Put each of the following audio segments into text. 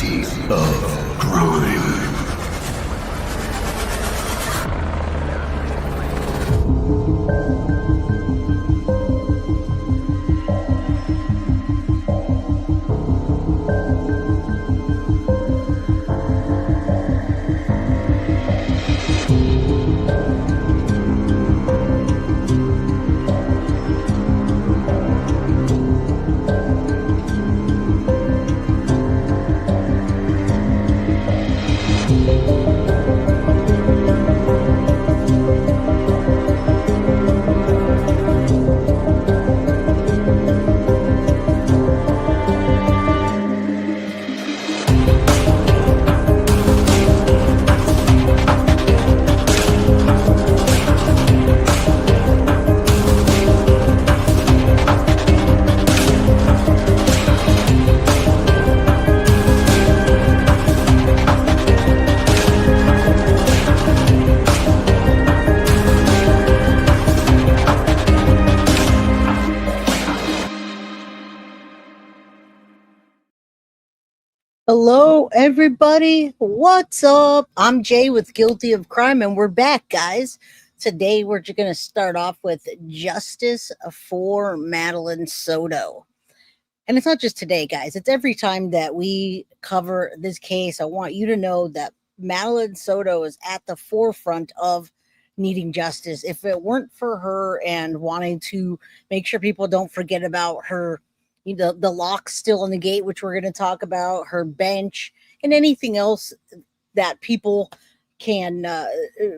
Legacy of Crime. Hello, everybody. What's up? I'm Jay with Guilty of Crime, and we're back, guys. Today, we're going to start off with justice for Madeline Soto. And it's not just today, guys. It's every time that we cover this case. I want you to know that Madeline Soto is at the forefront of needing justice. If it weren't for her and wanting to make sure people don't forget about her, the lock still on the gate, which we're going to talk about, her bench, and anything else that people can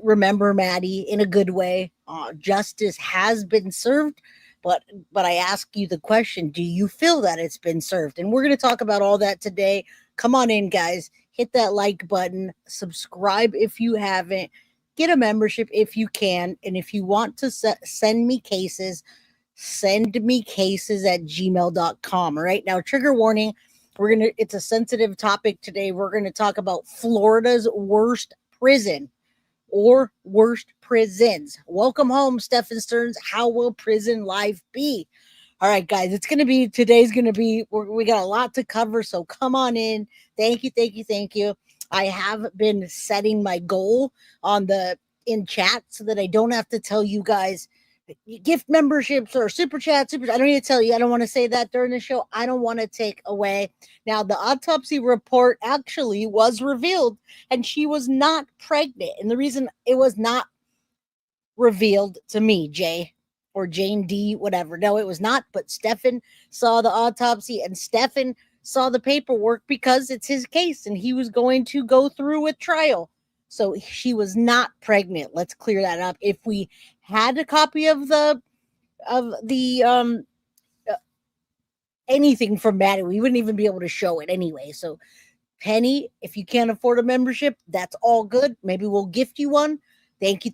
remember Maddie in a good way. Justice has been served, but I ask you the question, do you feel that it's been served? And we're going to talk about all that today. Come on in, guys. Hit that like button. Subscribe if you haven't. Get a membership if you can. And if you want to send me cases at gmail.com. All right. Now, trigger warning. It's a sensitive topic today. We're going to talk about Florida's worst prison or worst prisons. Welcome home, Stephan Sterns. How will prison life be? All right, guys, we got a lot to cover. So come on in. Thank you. I have been setting my goal in chat so that I don't have to tell you guys gift memberships or super chats. I don't need to tell you. I don't want to say that during the show. I don't want to take away. Now, the autopsy report actually was revealed, and she was not pregnant. And the reason it was not revealed to me, Jay or Jane D, whatever. No, it was not. But Stephan saw the autopsy, and Stephan saw the paperwork because it's his case, and he was going to go through with trial. So she was not pregnant. Let's clear that up. If we had a copy of anything from Maddie, we wouldn't even be able to show it anyway. So Penny, if you can't afford a membership, that's all good. Maybe we'll gift you one. Thank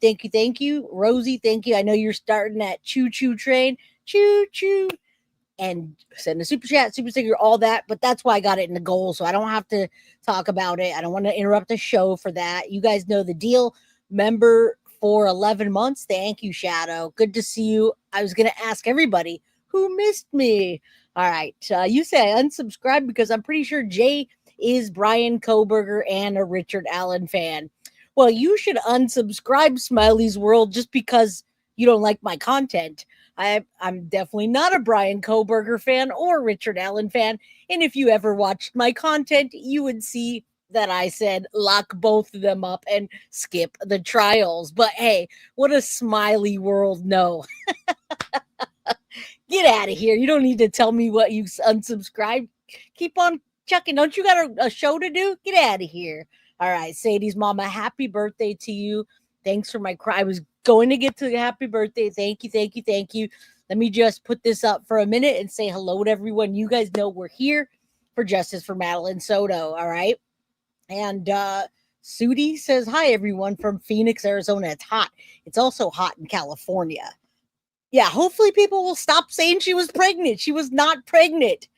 you. Rosie, thank you. I know you're starting that choo-choo train. Choo-choo. And send a super chat, super sticker, all that. But that's why I got it in the goal, so I don't have to talk about it. I don't want to interrupt the show for that. You guys know the deal. Member for 11 months. Thank you, Shadow. Good to see you. I was going to ask everybody who missed me. All right. You say I unsubscribed because I'm pretty sure Jay is Brian Koberger and a Richard Allen fan. Well, you should unsubscribe, Smiley's World, just because you don't like my content. I'm definitely not a Brian Koberger fan or Richard Allen fan. And if you ever watched my content, you would see that I said lock both of them up and skip the trials. But hey, what a Smiley World no. Get out of here. You don't need to tell me what you unsubscribed. Keep on chucking. Don't you got a show to do? Get out of here. All right, Sadie's mama, happy birthday to you. Thanks for my cry. I was going to get to the happy birthday. Thank you. Let me just put this up for a minute and say hello to everyone. You guys know we're here for justice for Madeline Soto. All right. And Sudi says, hi, everyone from Phoenix, Arizona. It's hot. It's also hot in California. Yeah, hopefully people will stop saying she was pregnant. She was not pregnant.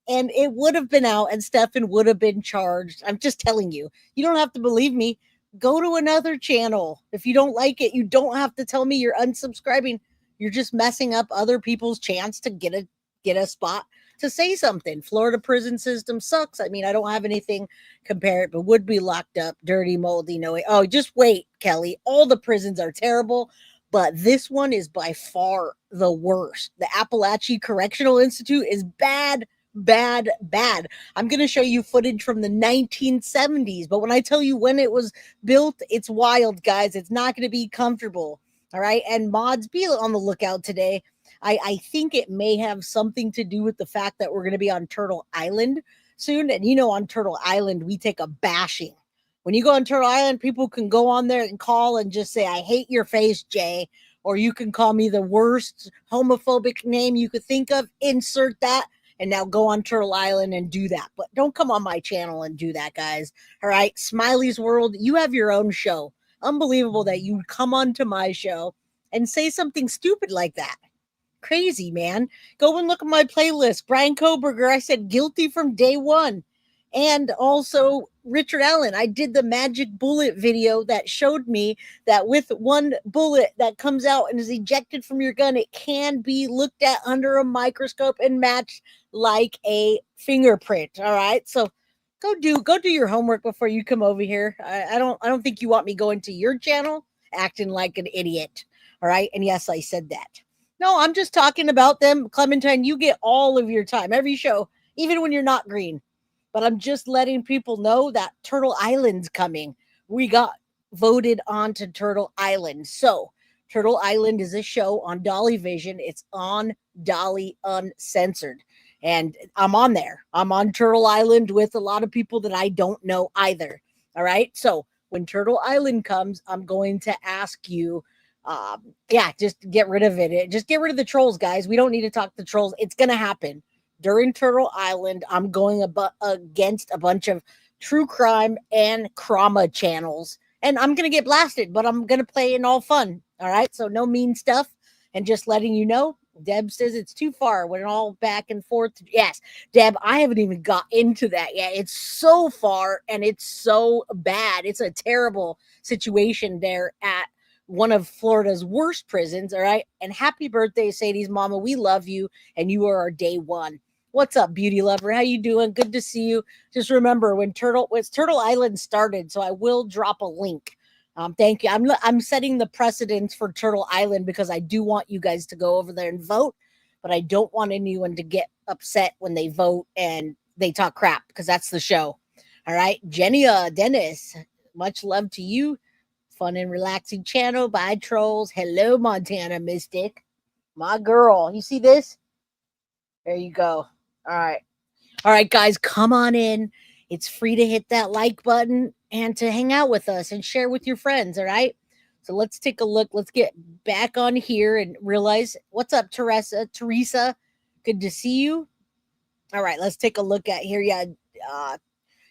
And it would have been out and Stephan would have been charged. I'm just telling you. You don't have to believe me. Go to another channel. If you don't like it, you don't have to tell me you're unsubscribing. You're just messing up other people's chance to get a spot to say something. Florida prison system sucks. I mean, I don't have anything compare it, but would be locked up, dirty, moldy, no way. Oh, just wait, Kelly. All the prisons are terrible, but this one is by far the worst. The Apalachee Correctional Institute is bad, bad, bad. I'm going to show you footage from the 1970s, but when I tell you when it was built, it's wild, guys. It's not going to be comfortable. All right. And mods, be on the lookout today. I think it may have something to do with the fact that we're going to be on Turtle Island soon. And on Turtle Island, we take a bashing. When you go on Turtle Island, people can go on there and call and just say, I hate your face, Jay. Or you can call me the worst homophobic name you could think of. Insert that. And now go on Turtle Island and do that. But don't come on my channel and do that, guys. All right. Smiley's World, you have your own show. Unbelievable that you come onto my show and say something stupid like that. Crazy, man. Go and look at my playlist. Brian Koberger, I said guilty from day one. And also Richard Allen. I did the magic bullet video that showed me that with one bullet that comes out and is ejected from your gun, it can be looked at under a microscope and matched like a fingerprint. All right. So go do your homework before you come over here. I don't think you want me going to your channel acting like an idiot. All right. And yes, I said that. No, I'm just talking about them. Clementine, you get all of your time, every show, even when you're not green. But I'm just letting people know that Turtle Island's coming. We got voted onto Turtle Island. So Turtle Island is a show on Dolly Vision. It's on Dolly Uncensored. And I'm on there. I'm on Turtle Island with a lot of people that I don't know either. All right. So when Turtle Island comes, I'm going to ask you, just get rid of it. Just get rid of the trolls, guys. We don't need to talk to trolls. It's going to happen. During Turtle Island, I'm going against a bunch of true crime and crama channels. And I'm going to get blasted, but I'm going to play in all fun. All right. So no mean stuff. And just letting you know, Deb says it's too far. We're all back and forth. Yes, Deb, I haven't even got into that yet. It's so far and it's so bad. It's a terrible situation there at one of Florida's worst prisons. All right. And happy birthday, Sadie's mama. We love you. And you are our day one. What's up, beauty lover? How you doing? Good to see you. Just remember when Turtle Island started. So I will drop a link. Thank you. I'm setting the precedence for Turtle Island because I do want you guys to go over there and vote, but I don't want anyone to get upset when they vote and they talk crap because that's the show. All right. Jenia Dennis, much love to you. Fun and relaxing channel. Bye, trolls. Hello, Montana Mystic. My girl. You see this? There you go. All right. All right, guys, come on in. It's free to hit that like button and to hang out with us and share with your friends. All right. So let's take a look. Let's get back on here and realize what's up, Teresa. Good to see you. All right. Let's take a look at here. Yeah.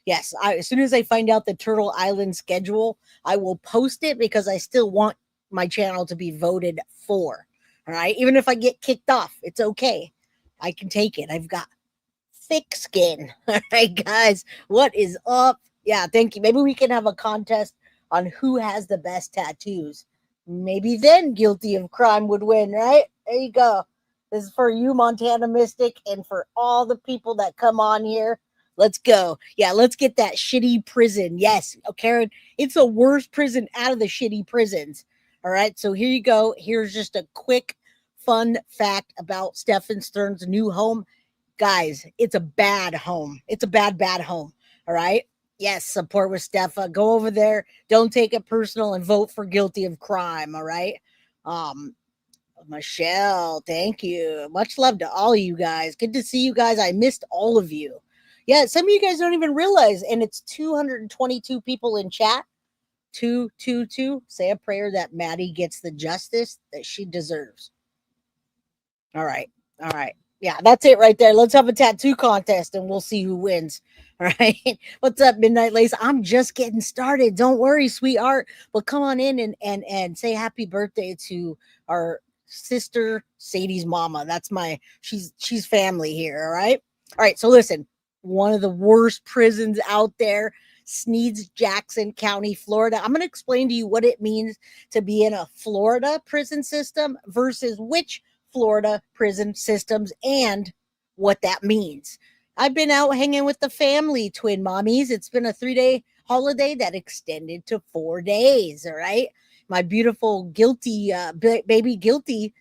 Yes. As soon as I find out the Turtle Island schedule, I will post it because I still want my channel to be voted for. All right. Even if I get kicked off, it's okay. I can take it. I've got thick skin. All right, guys, what is up? Yeah, thank you. Maybe we can have a contest on who has the best tattoos. Maybe then guilty of crime would win, right? There you go. This is for you, Montana Mystic, and for all the people that come on here. Let's go. Yeah, let's get that shitty prison. Yes, Karen, it's the worst prison out of the shitty prisons. All right, so here you go. Here's just a quick fun fact about Stephan Sterns' new home. Guys, it's a bad home. It's a bad home. All right. Yes, support with Stepha. Go over there. Don't take it personal and vote for guilty of crime. All right. Michelle, thank you. Much love to all of you guys. Good to see you guys. I missed all of you. Yeah, some of you guys don't even realize, and it's 222 people in chat. 222. Say a prayer that Maddie gets the justice that she deserves. All right. All right. Yeah, that's it right there. Let's have a tattoo contest and we'll see who wins. All right. What's up, Midnight Lace? I'm just getting started. Don't worry, sweetheart. But come on in and say happy birthday to our sister Sadie's mama. That's she's family here. All right. All right. So listen, one of the worst prisons out there, Sneads, Jackson County, Florida. I'm going to explain to you what it means to be in a Florida prison system versus which Florida prison systems and what that means. I've been out hanging with the family, twin mommies. It's been a 3-day holiday that extended to 4 days. All right. My beautiful guilty baby guilty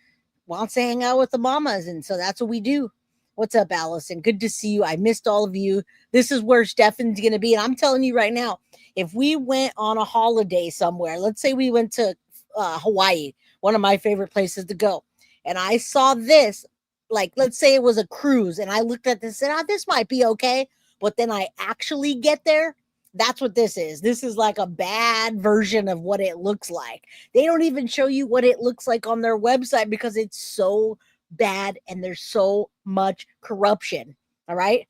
wants to hang out with the mamas. And so that's what we do. What's up, Allison? Good to see you. I missed all of you. This is where Stephan's going to be. And I'm telling you right now, if we went on a holiday somewhere, let's say we went to Hawaii, one of my favorite places to go, and I saw this, like, let's say it was a cruise, and I looked at this and said, this might be okay. But then I actually get there. That's what this is. This is like a bad version of what it looks like. They don't even show you what it looks like on their website because it's so bad and there's so much corruption. All right.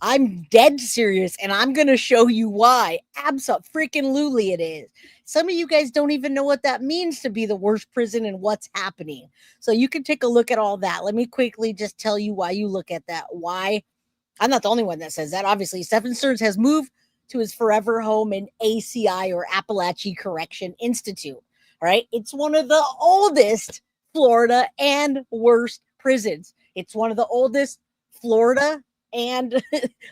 I'm dead serious, and I'm going to show you why. Abso-freaking-lutely it is. Some of you guys don't even know what that means to be the worst prison and what's happening. So you can take a look at all that. Let me quickly just tell you why you look at that. Why? I'm not the only one that says that. Obviously, Stephan Sterns has moved to his forever home in ACI, or Apalachee Correctional Institute. All right. It's one of the oldest Florida and worst prisons. It's one of the oldest Florida and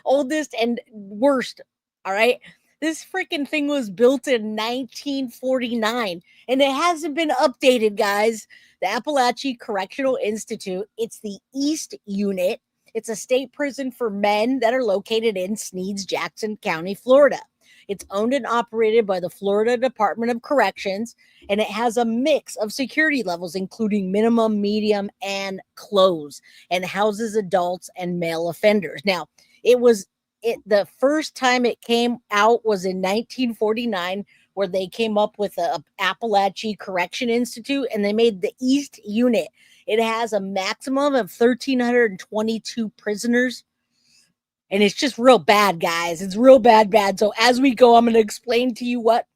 oldest and worst. All right. This freaking thing was built in 1949 and it hasn't been updated, guys. The Apalachee Correctional Institute, it's the East Unit. It's a state prison for men that are located in Sneads, Jackson County, Florida. It's owned and operated by the Florida Department of Corrections, and it has a mix of security levels, including minimum, medium, and close, and houses adults and male offenders. Now, the first time it came out was in 1949, where they came up with a Apalachee Correction Institute, and they made the East Unit. It has a maximum of 1,322 prisoners. And it's just real bad, guys. It's real bad. So as we go, I'm going to explain to you what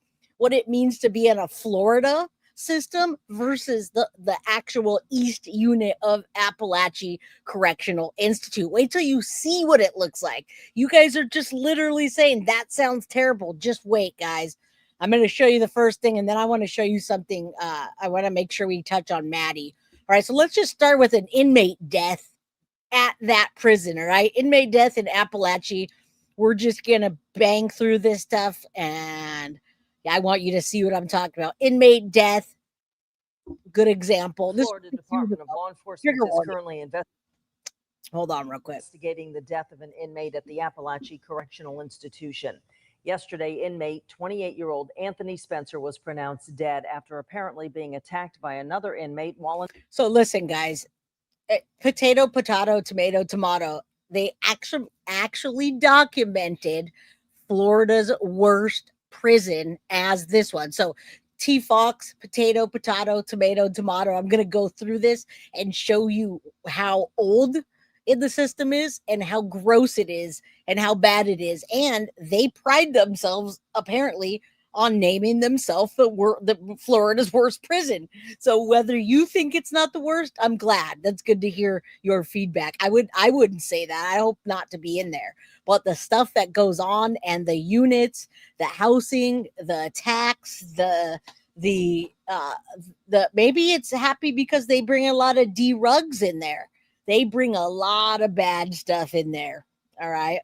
it means to be in a Florida system versus the actual East Unit of Apalachee Correctional Institute. Wait till you see what it looks like. You guys are just literally saying, that sounds terrible. Just wait, guys. I'm going to show you the first thing, and then I want to show you something. I want to make sure we touch on Maddie. All right, so let's just start with an inmate death at that prison. All right, inmate death in Apalachee. We're just gonna bang through this stuff, and I want you to see what I'm talking about. Inmate death, good example. The Florida Department of Law Enforcement is currently Hold on real quick. Investigating the death of an inmate at the Apalachee Correctional Institution. Yesterday, inmate 28-year-old Anthony Spencer was pronounced dead after apparently being attacked by another inmate while. So listen, guys. Potato, tomato. They actually documented Florida's worst prison as this one. So T-Fox, potato, tomato. I'm going to go through this and show you how old in the system is and how gross it is and how bad it is. And they pride themselves, apparently, on naming themselves the Florida's worst prison. So whether you think it's not the worst, I'm glad. That's good to hear your feedback. I wouldn't say that. I hope not to be in there. But the stuff that goes on and the units, the housing, the attacks, the maybe it's happy because they bring a lot of D-rugs in there. They bring a lot of bad stuff in there. All right.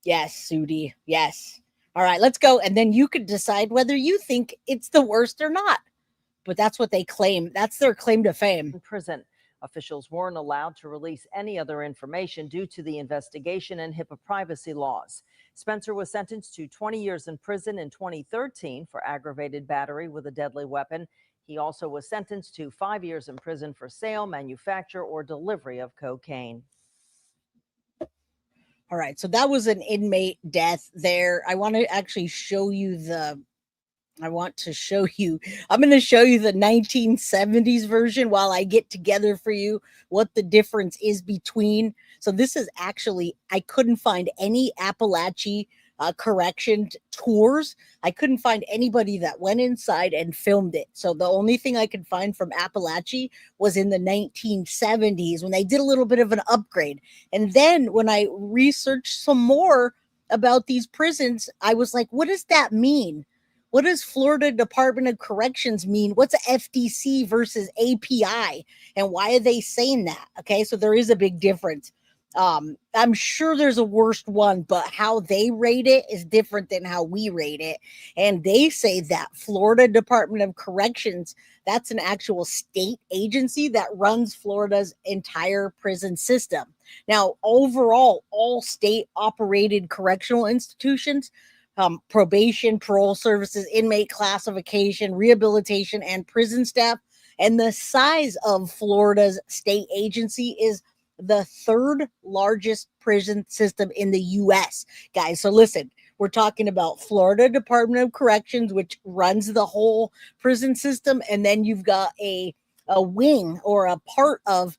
Yes, Sudi. Yes. All right, let's go. And then you could decide whether you think it's the worst or not. But that's what they claim. That's their claim to fame. In prison, officials weren't allowed to release any other information due to the investigation and HIPAA privacy laws. Spencer was sentenced to 20 years in prison in 2013 for aggravated battery with a deadly weapon. He also was sentenced to 5 years in prison for sale, manufacture, or delivery of cocaine. All right, so that was an inmate death there. I want to actually show you I'm going to show you the 1970s version while I get together for you what the difference is between. So this is actually, I couldn't find any Apalachee correction tours. I couldn't find anybody that went inside and filmed it. So the only thing I could find from Apalachee was in the 1970s when they did a little bit of an upgrade. And then when I researched some more about these prisons, I was like, what does that mean? What does Florida Department of Corrections mean? What's FDC versus API? And why are they saying that? Okay, so there is a big difference. I'm sure there's a worst one, but how they rate it is different than how we rate it. And they say that Florida Department of Corrections, that's an actual state agency that runs Florida's entire prison system. Now, overall, all state operated correctional institutions, probation, parole services, inmate classification, rehabilitation, and prison staff. And the size of Florida's state agency is the third largest prison system in the U.S., guys. So listen, we're talking about Florida Department of Corrections, which runs the whole prison system. And then you've got a wing or a part of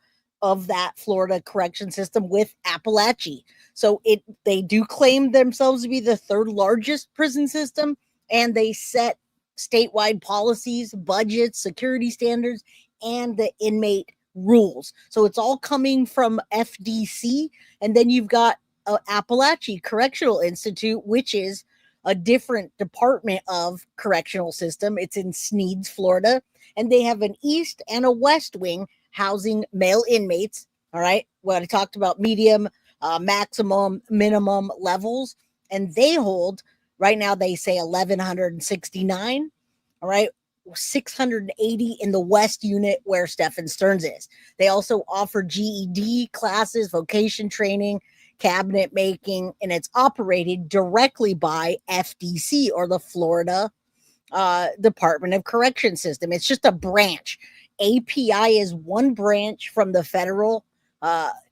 that Florida correction system with Apalachee. So they do claim themselves to be the third largest prison system, and they set statewide policies, budgets, security standards, and the inmate rules. So it's all coming from FDC. And then you've got Apalachee Correctional Institute, which is a different department of correctional system. It's in Sneads, Florida, and they have an east and a west wing housing male inmates. All right, what I talked about, medium, maximum, minimum levels, and they hold right now, they say 1,169. All right, 680 in the West unit where Stephan Sterns is. They also offer GED classes, vocation training, cabinet making, and it's operated directly by FDC, or the Florida Department of Correction System. It's just a branch. API is one branch from the federal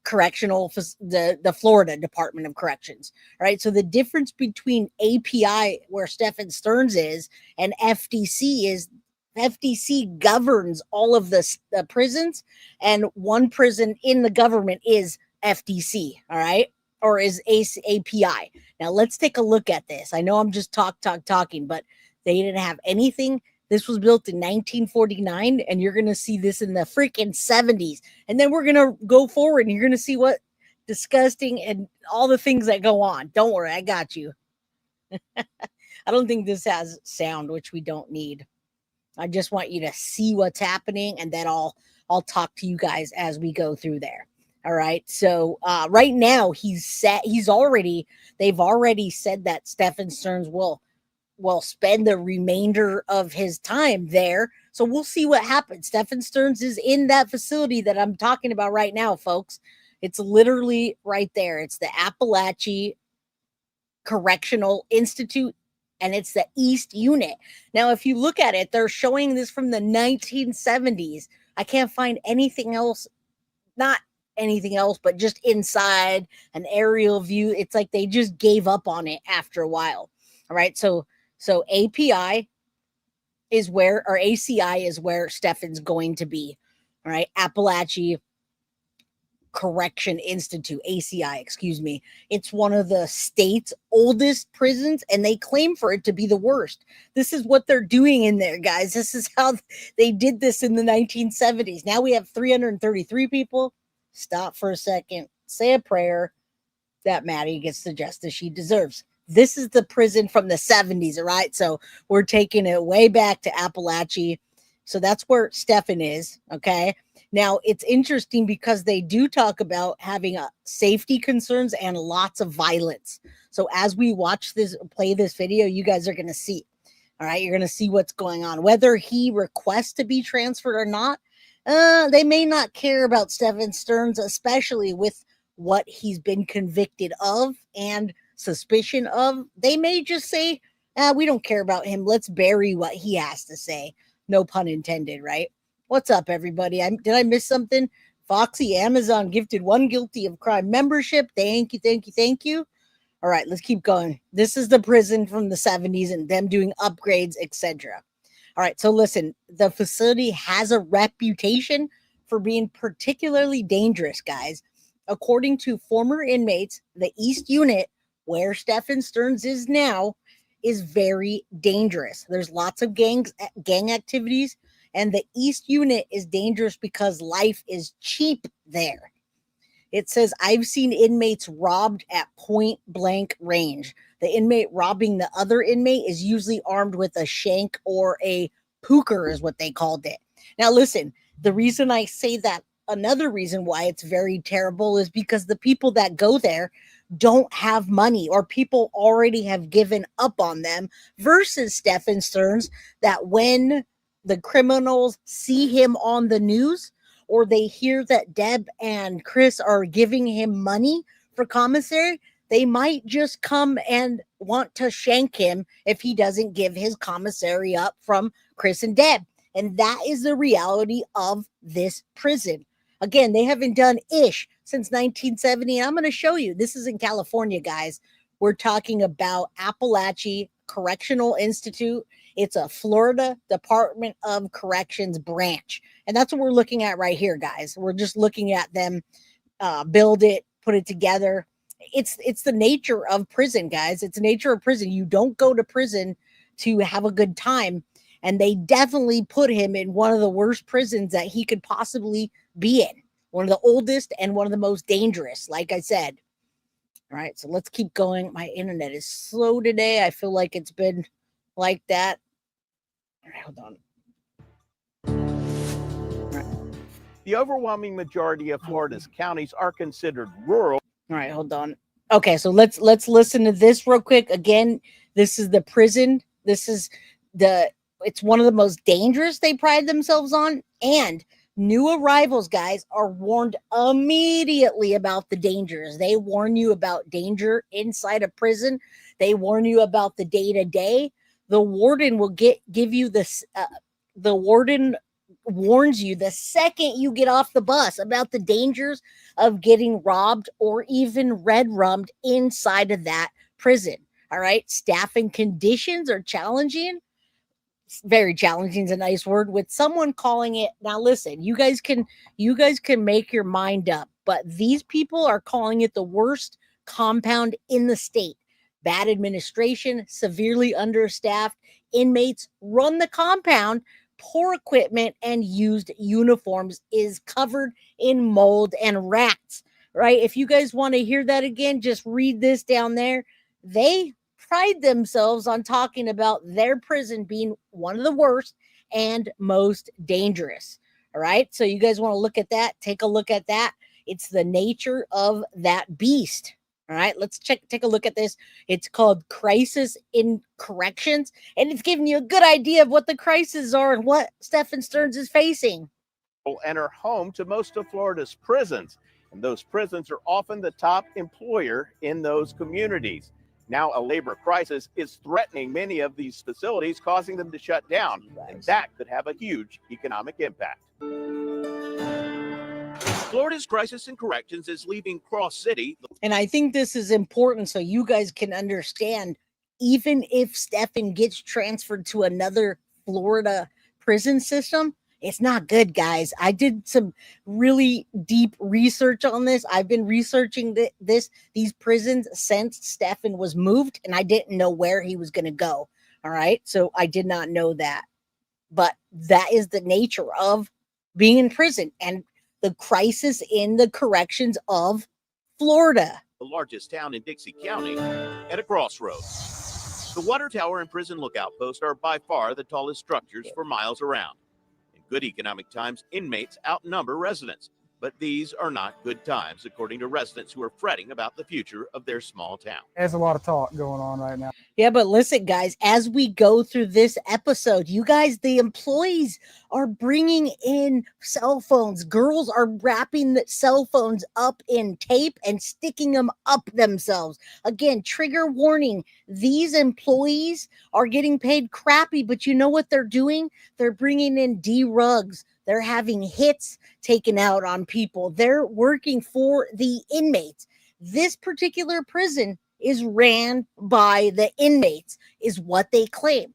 correctional, the Florida Department of Corrections. All right. So the difference between API, where Stephan Sterns is, and FDC is FDC governs all of the prisons, and one prison in the government is FDC. All right. Or is API. Now let's take a look at this. I know I'm just talking, but they didn't have anything. This was built in 1949, and you're going to see this in the freaking 70s. And then we're going to go forward, and you're going to see what disgusting and all the things that go on. Don't worry, I got you. I don't think this has sound, which we don't need. I just want you to see what's happening, and then I'll talk to you guys as we go through there. All right. So right now they've already said that Stephan Sterns will spend the remainder of his time there. So we'll see what happens. Stephan Sterns is in that facility that I'm talking about right now, folks. It's literally right there. It's the Apalachee Correctional Institute, and it's the East Unit. Now, if you look at it, they're showing this from the 1970s. I can't find anything else, not anything else, but just inside an aerial view. It's like they just gave up on it after a while. All right. So API is where, or ACI is where Stephan's going to be. All right. Apalachee Correction Institute, ACI, excuse me. It's one of the state's oldest prisons, and they claim for it to be the worst. This is what they're doing in there, guys. This is how they did this in the 1970s. Now we have 333 people. Stop for a second. Say a prayer that Maddie gets the justice she deserves. This is the prison from the 70s, all right? So we're taking it way back to Apalachee. So that's where Stephan is, okay? Now, it's interesting because they do talk about having safety concerns and lots of violence. So as we play this video, you guys are going to see, all right? You're going to see what's going on. Whether he requests to be transferred or not, they may not care about Stephan Sterns, especially with what he's been convicted of and suspicion of. They may just say, we don't care about him. Let's bury what he has to say. No pun intended, right? What's up, everybody? Did I miss something? Foxy Amazon gifted one guilty of crime membership. Thank you. All right, let's keep going. This is the prison from the 70s and them doing upgrades, etc. All right, so listen, the facility has a reputation for being particularly dangerous, guys. According to former inmates, the East Unit, where Stephan Sterns is now, is very dangerous. There's lots of gang activities, and the East Unit is dangerous because life is cheap there. It says, I've seen inmates robbed at point blank range. The inmate robbing the other inmate is usually armed with a shank or a pooker, is what they called it. Now, listen, the reason I say that, another reason why it's very terrible, is because the people that go there don't have money, or people already have given up on them, versus Stephan Sterns, that when the criminals see him on the news, or they hear that Deb and Chris are giving him money for commissary, they might just come and want to shank him if he doesn't give his commissary up from Chris and Deb. And that is the reality of this prison. Again, they haven't done ish since 1970. And I'm going to show you. This is in California, guys. We're talking about Apalachee Correctional Institute. It's a Florida Department of Corrections branch. And that's what we're looking at right here, guys. We're just looking at them build it, put it together. It's the nature of prison, guys. It's the nature of prison. You don't go to prison to have a good time. And they definitely put him in one of the worst prisons that he could possibly be in. One of the oldest and one of the most dangerous, like I said. All right, so let's keep going. My internet is slow today. I feel like it's been like that. All right, hold on. The overwhelming majority of Florida's counties are considered rural. All right, hold on. Okay, so let's listen to this real quick. Again, this is the prison. It's one of the most dangerous they pride themselves on. And new arrivals, guys, are warned immediately about the dangers. They warn you about danger inside a prison. They warn you about the day-to-day. The warden will give you this. The warden warns you the second you get off the bus about the dangers of getting robbed or even red-rummed inside of that prison. All right, staffing conditions are challenging. Very challenging is a nice word, with someone calling it. Now listen, you guys can make your mind up, but these people are calling it the worst compound in the state. Bad administration, severely understaffed, inmates run the compound, poor equipment, and used uniforms is covered in mold and rats. Right? If you guys want to hear that again, just read this down there. They pride themselves on talking about their prison being one of the worst and most dangerous. All right. So you guys want to look at that? Take a look at that. It's the nature of that beast. All right. Let's take a look at this. It's called Crisis in Corrections, and it's giving you a good idea of what the crises are and what Stephan Sterns is facing. And are home to most of Florida's prisons. And those prisons are often the top employer in those communities. Now, a labor crisis is threatening many of these facilities, causing them to shut down, and that could have a huge economic impact. Florida's crisis in corrections is leaving Cross City. And I think this is important so you guys can understand, even if Stephan gets transferred to another Florida prison system, it's not good, guys. I did some really deep research on this. I've been researching these prisons since Stephan was moved, and I didn't know where he was going to go. All right. So I did not know that. But that is the nature of being in prison and the crisis in the corrections of Florida. The largest town in Dixie County, at a crossroads. The water tower and prison lookout post are by far the tallest structures for miles around. Good economic times, inmates outnumber residents, but these are not good times, according to residents who are fretting about the future of their small town. There's a lot of talk going on right now. Yeah, but listen, guys, as we go through this episode, you guys, the employees are bringing in cell phones. Girls are wrapping the cell phones up in tape and sticking them up themselves. Again, trigger warning. These employees are getting paid crappy, but you know what they're doing? They're bringing in D-rugs. They're having hits taken out on people. They're working for the inmates. This particular prison is ran by the inmates, is what they claim.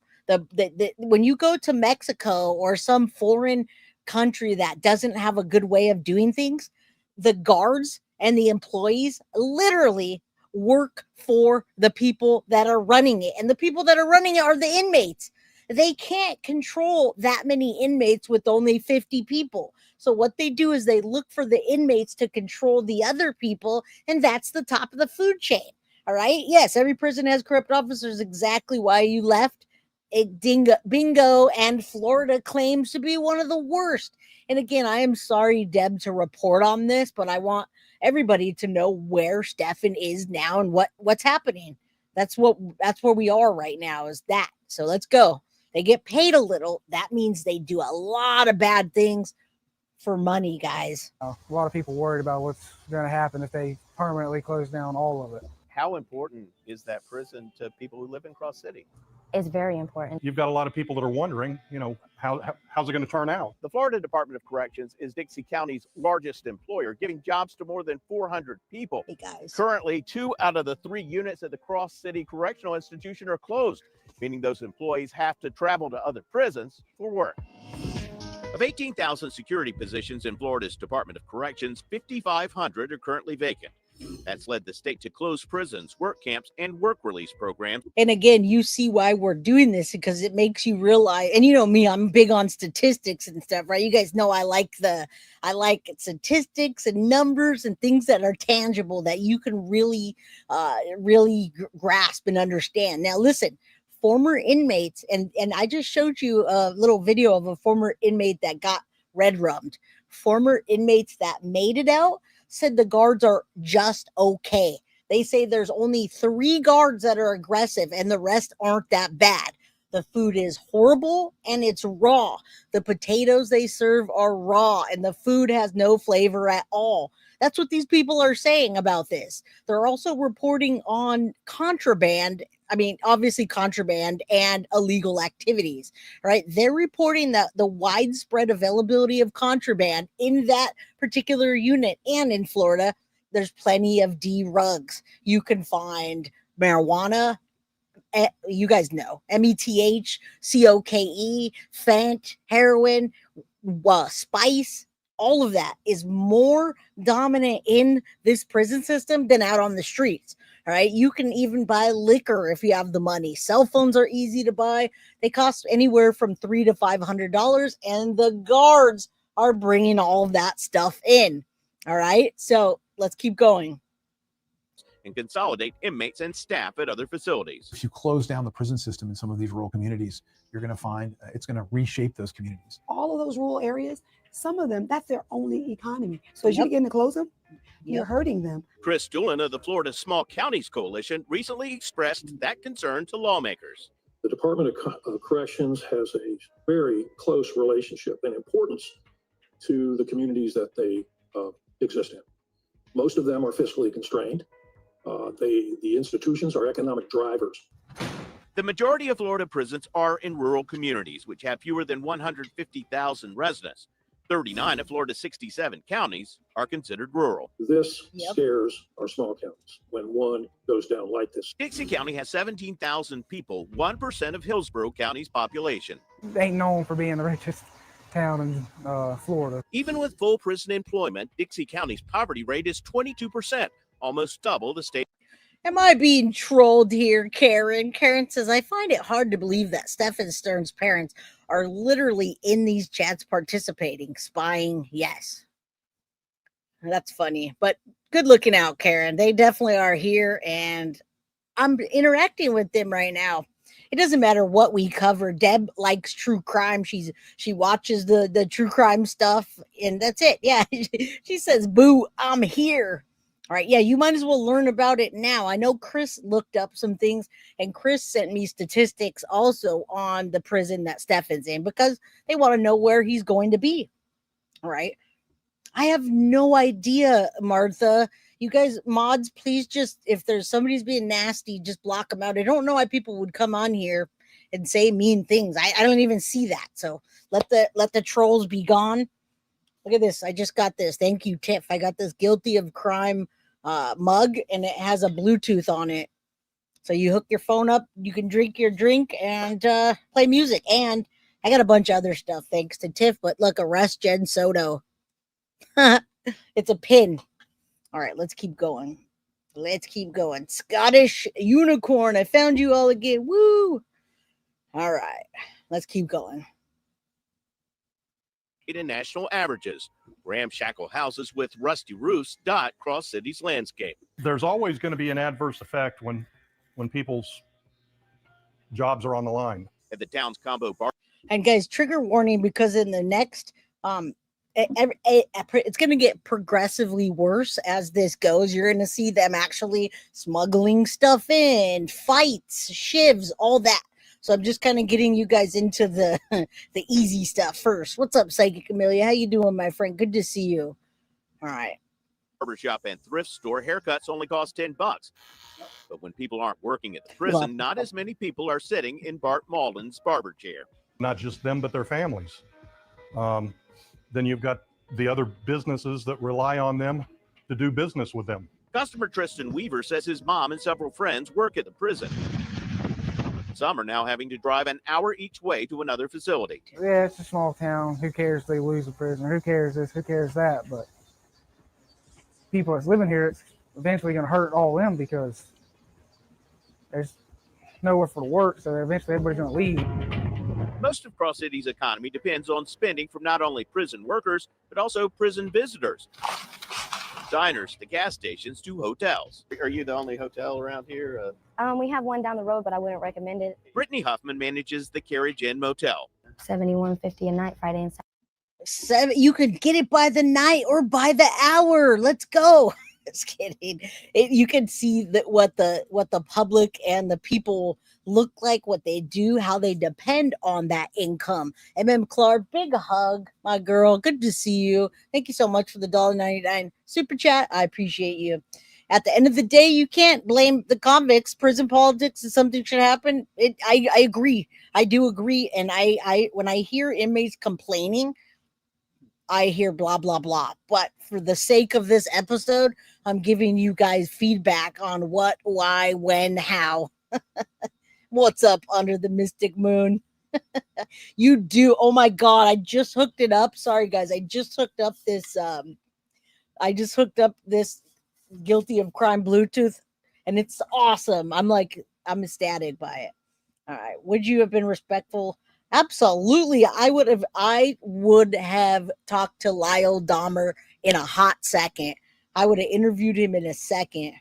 When you go to Mexico or some foreign country that doesn't have a good way of doing things, the guards and the employees literally work for the people that are running it. And the people that are running it are the inmates. They can't control that many inmates with only 50 people. So what they do is they look for the inmates to control the other people, and that's the top of the food chain. All right. Yes, every prison has corrupt officers. Exactly why you left. Bingo. And Florida claims to be one of the worst. And again, I am sorry, Deb, to report on this, but I want everybody to know where Stephan is now and what's happening. That's where we are right now, is that. So let's go. They get paid a little. That means they do a lot of bad things for money, guys. A lot of people worried about what's going to happen if they permanently close down all of it. How important is that prison to people who live in Cross City? Is very important. You've got a lot of people that are wondering, how's it going to turn out? The Florida Department of Corrections is Dixie County's largest employer, giving jobs to more than 400 people. Hey, guys. Currently, 2 out of the 3 units at the Cross City Correctional Institution are closed, meaning those employees have to travel to other prisons for work. Of 18,000 security positions in Florida's Department of Corrections, 5,500 are currently vacant. That's led the state to close prisons, work camps, and work release programs. And again, you see why we're doing this, because it makes you realize, and you know me, I'm big on statistics and stuff, right? You guys know I like statistics and numbers and things that are tangible that you can really grasp and understand. Now, listen, former inmates, and I just showed you a little video of a former inmate that got red rummed. Former inmates that made it out said the guards are just okay. They say there's only 3 guards that are aggressive and the rest aren't that bad. The food is horrible and it's raw. The potatoes they serve are raw and the food has no flavor at all. That's what these people are saying about this. They're also reporting on contraband. I mean, obviously contraband and illegal activities, right? They're reporting that the widespread availability of contraband in that particular unit and in Florida, there's plenty of D-rugs. You can find marijuana, you guys know, METH, COKE, fent, heroin, spice. All of that is more dominant in this prison system than out on the streets. All right. You can even buy liquor if you have the money. Cell phones are easy to buy. They cost anywhere from $300 to $500, and the guards are bringing all of that stuff in. All right. So let's keep going. And consolidate inmates and staff at other facilities. If you close down the prison system in some of these rural communities, you're going to find it's going to reshape those communities. All of those rural areas, some of them, that's their only economy. So as you begin to close them, you're hurting them. Chris Doolin of the Florida Small Counties Coalition recently expressed that concern to lawmakers. The Department of Corrections has a very close relationship and importance to the communities that they exist in. Most of them are fiscally constrained. The institutions are economic drivers. The majority of Florida prisons are in rural communities, which have fewer than 150,000 residents. 39 of Florida's 67 counties are considered rural. This scares our small counties when one goes down like this. Dixie County has 17,000 people, 1% of Hillsborough County's population. They ain't known for being the richest town in Florida. Even with full prison employment, Dixie County's poverty rate is 22%, almost double the state. Am I being trolled here, Karen? Karen says, I find it hard to believe that Stephan Sterns' parents are literally in these chats participating, spying. Yes. That's funny, but good looking out, Karen. They definitely are here, and I'm interacting with them right now. It doesn't matter what we cover. Deb likes true crime. She watches the true crime stuff, and that's it. Yeah, she says, boo, I'm here. All right. Yeah, you might as well learn about it now. I know Chris looked up some things, and Chris sent me statistics also on the prison that Stephan's in because they want to know where he's going to be. All right. I have no idea, Martha. You guys, mods, please just, if there's somebody's being nasty, just block them out. I don't know why people would come on here and say mean things. I don't even see that. So let the trolls be gone. Look at this. I just got this. Thank you, Tiff. I got this guilty of crime mug, and it has a Bluetooth on it, so you hook your phone up, you can drink your drink and play music. And I got a bunch of other stuff thanks to Tiff. But look, arrest Jen Soto. It's a pin. All right, let's keep going. Scottish unicorn, I found you all again. Woo. All right, Let's keep going. In national averages. Ramshackle houses with rusty roofs dot Cross City's landscape. There's always going to be an adverse effect when people's jobs are on the line. At the town's combo bar. And guys, trigger warning, because in the next it's going to get progressively worse as this goes. You're going to see them actually smuggling stuff in, fights, shivs, all that. So I'm just kind of getting you guys into the the easy stuff first. What's up, Psychic Amelia? How you doing, my friend? Good to see you. All right. Barbershop and thrift store haircuts only cost $10. But when people aren't working at the prison, not as many people are sitting in Bart Malden's barber chair. Not just them, but their families. Then you've got the other businesses that rely on them to do business with them. Customer Tristan Weaver says his mom and several friends work at the prison. Some are now having to drive an hour each way to another facility. Yeah, it's a small town. Who cares if they lose a prisoner? Who cares this? Who cares that? But people that's living here, it's eventually going to hurt all of them because there's nowhere for the work. So eventually everybody's going to leave. Most of Cross City's economy depends on spending from not only prison workers, but also prison visitors. Diners to gas stations to hotels. Are you the only hotel around here? We have one down the road, but I wouldn't recommend it. Brittany Huffman manages the Carriage Inn Motel. $71.50 a night, Friday and Saturday. You could get it by the night or by the hour. Let's go. Just kidding. You can see that what the public and the people look like, what they do, how they depend on that income. Clark, big hug, my girl. Good to see you. Thank you so much for the $1.99 super chat. I appreciate you. At the end of the day, you can't blame the convicts. Prison politics is something should happen. I agree. I do agree. And I when I hear inmates complaining, I hear blah, blah, blah. But for the sake of this episode, I'm giving you guys feedback on what, why, when, how. What's up under the mystic moon? You do. Oh my God. I just hooked it up. Sorry, guys. I just hooked up this guilty of crime Bluetooth, and it's awesome. I'm ecstatic by it. All right. Would you have been respectful? Absolutely. I would have talked to Lyle Dahmer in a hot second. I would have interviewed him in a second.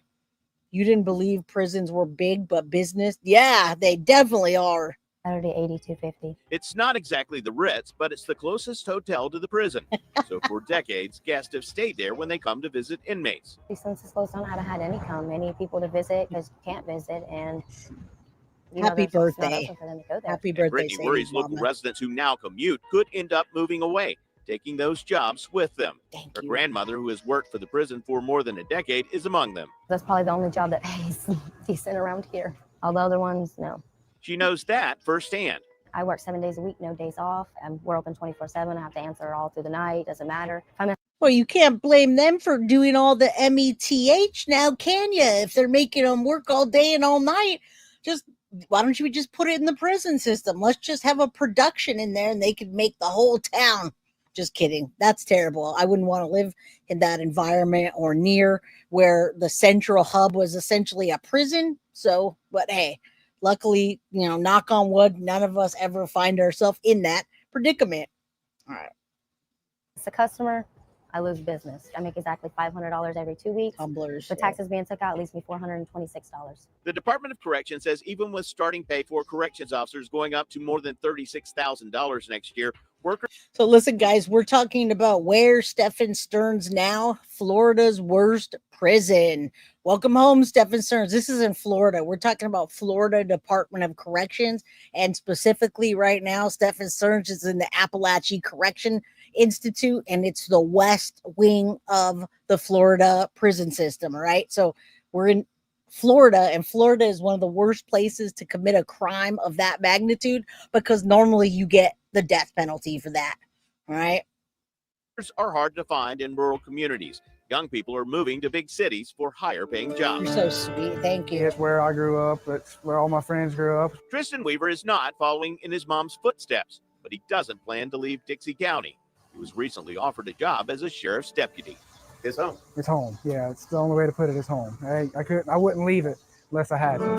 You didn't believe prisons were big, but business? Yeah, they definitely are. Saturday, $82.50. It's not exactly the Ritz, but it's the closest hotel to the prison. So for decades, guests have stayed there when they come to visit inmates. Since it's closed down, I haven't had any people to visit because you can't visit. And happy birthday. Happy birthday. Brittany worries local residents who now commute could end up moving away, taking those jobs with them. Her grandmother, who has worked for the prison for more than a decade, is among them. That's probably the only job that pays decent around here. All the other ones, no. She knows that firsthand. I work 7 days a week, no days off. We're open 24/7. I have to answer all through the night. Doesn't matter. Well, you can't blame them for doing all the METH now, can you? If they're making them work all day and all night, why don't you just put it in the prison system? Let's just have a production in there and they could make the whole town. Just kidding. That's terrible. I wouldn't want to live in that environment or near where the central hub was essentially a prison. So, but hey, luckily, knock on wood, none of us ever find ourselves in that predicament. All right. As a customer, I lose business. I make exactly $500 every 2 weeks. Tumblers. With taxes being took out, it leaves me $426. The Department of Corrections says even with starting pay for corrections officers going up to more than $36,000 next year, workers. So listen, guys, we're talking about where Stephan Sterns now, Florida's worst prison. Welcome home, Stephan Sterns. This is in Florida. We're talking about Florida Department of Corrections, and specifically right now, Stephan Sterns is in the Apalachee Correctional Institute, and it's the west wing of the Florida prison system. All right, so we're in Florida, and Florida is one of the worst places to commit a crime of that magnitude because normally you get the death penalty for that. All right, are hard to find in rural communities. Young people are moving to big cities for higher paying jobs. You're so sweet. Thank you. It's where I grew up. It's where all my friends grew up. Tristan Weaver is not following in his mom's footsteps, but he doesn't plan to leave Dixie County. He was recently offered a job as a sheriff's deputy. His home. It's home. Yeah, it's the only way to put it is home. I wouldn't leave it unless I had to.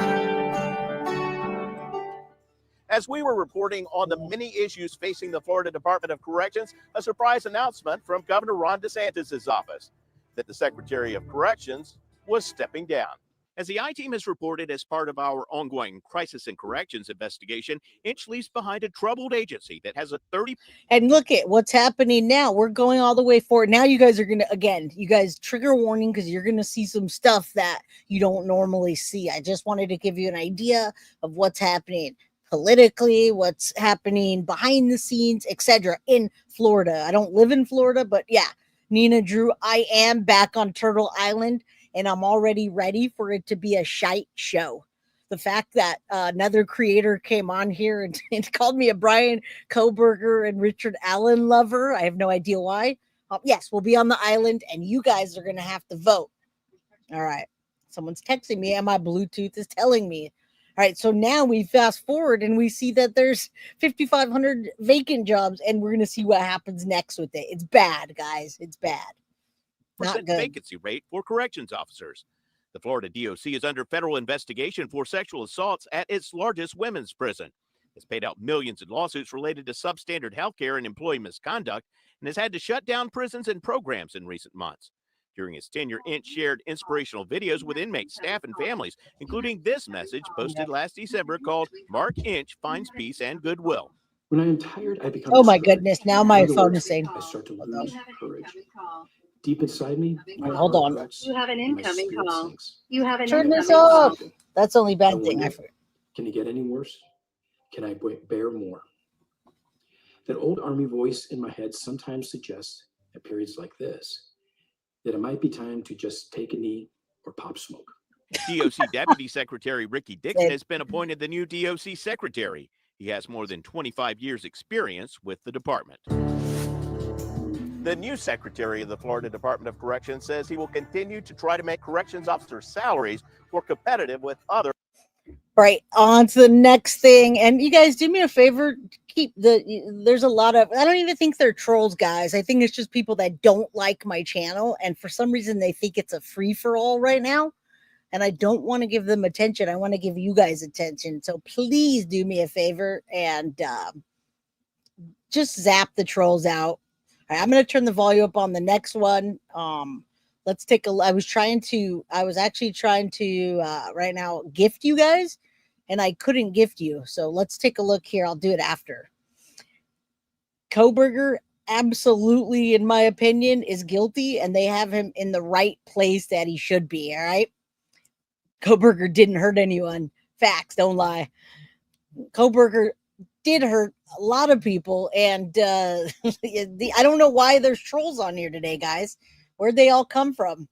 As we were reporting on the many issues facing the Florida Department of Corrections, a surprise announcement from Governor Ron DeSantis' office that the Secretary of Corrections was stepping down. As the I-Team has reported, as part of our ongoing crisis and corrections investigation, Inch leaves behind a troubled agency that has a 30... And look at what's happening now. We're going all the way forward. Now you guys are going to, again, you guys trigger warning because you're going to see some stuff that you don't normally see. I just wanted to give you an idea of what's happening politically, what's happening behind the scenes, etc. in Florida. I don't live in Florida, but yeah, Nina Drew, I am back on Turtle Island. And I'm already ready for it to be a shite show. The fact that another creator came on here and called me a Brian Koberger and Richard Allen lover. I have no idea why. Yes, we'll be on the island and you guys are going to have to vote. All right. Someone's texting me and my Bluetooth is telling me. All right. So now we fast forward and we see that there's 5,500 vacant jobs and we're going to see what happens next with it. It's bad, guys. It's bad. Not good. Vacancy rate for corrections officers. The Florida DOC is under federal investigation for sexual assaults at its largest women's prison. It's paid out millions in lawsuits related to substandard health care and employee misconduct and has had to shut down prisons and programs in recent months. During his tenure, Inch shared inspirational videos with inmates, staff, and families, including this message posted last December called Mark Inch Finds Peace and Goodwill. When I am tired, I become Oh my discouraged. goodness, now my phone is saying. I start to lose courage. Deep inside me, my hold heart on. hurts You have an and my incoming spirit call. sinks. You have an Turn incoming this call. off. That's the only bad thing. wonder, I forget. Can it get any worse? Can I bear more? That old army voice in my head sometimes suggests, at periods like this, that it might be time to just take a knee or pop smoke. DOC Deputy Secretary Ricky Dixon has been appointed the new DOC Secretary. He has more than 25 years' experience with the department. The new Secretary of the Florida Department of Corrections says he will continue to try to make corrections officers' salaries more competitive with other. Right, on to the next thing. And you guys do me a favor, there's a lot of, I don't even think they're trolls, guys. I think it's just people that don't like my channel. And for some reason, they think it's a free-for-all right now. And I don't want to give them attention. I want to give you guys attention. So please do me a favor and just zap the trolls out. All right, I'm going to turn the volume up on the next one. Let's take a, I was actually trying to right now gift you guys and I couldn't gift you. So let's take a look here. I'll do it after. Koberger absolutely, in my opinion, is guilty and they have him in the right place that he should be. All right. Koberger didn't hurt anyone. Facts, don't lie. Koberger did hurt a lot of people. And I don't know why there's trolls on here today, guys. Where'd they all come from?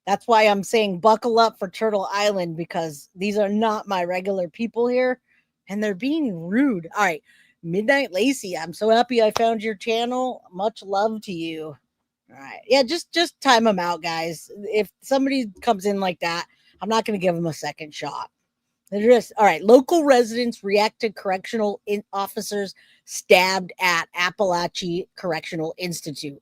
That's why I'm saying buckle up for Turtle Island, because these are not my regular people here. And they're being rude. All right. Midnight Lacey, I'm so happy I found your channel. Much love to you. All right. Yeah, just time them out, guys. If somebody comes in like that, I'm not going to give them a second shot. They're just, all right. Local residents react to correctional officers stabbed at Apalachee Correctional Institute.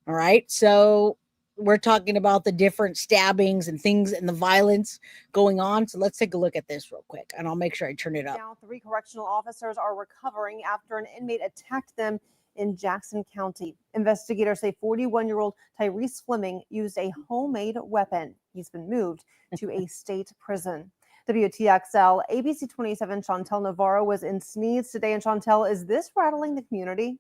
All right. So we're talking about the different stabbings and things and the violence going on. So let's take a look at this real quick and I'll make sure I turn it up. Now, 3 correctional officers are recovering after an inmate attacked them in Jackson County. Investigators say 41-year-old Tyrese Fleming used a homemade weapon. He's been moved to a state prison. WTXL ABC 27 Chantel Navarro was in Sneads today. And Chantel, is this rattling the community?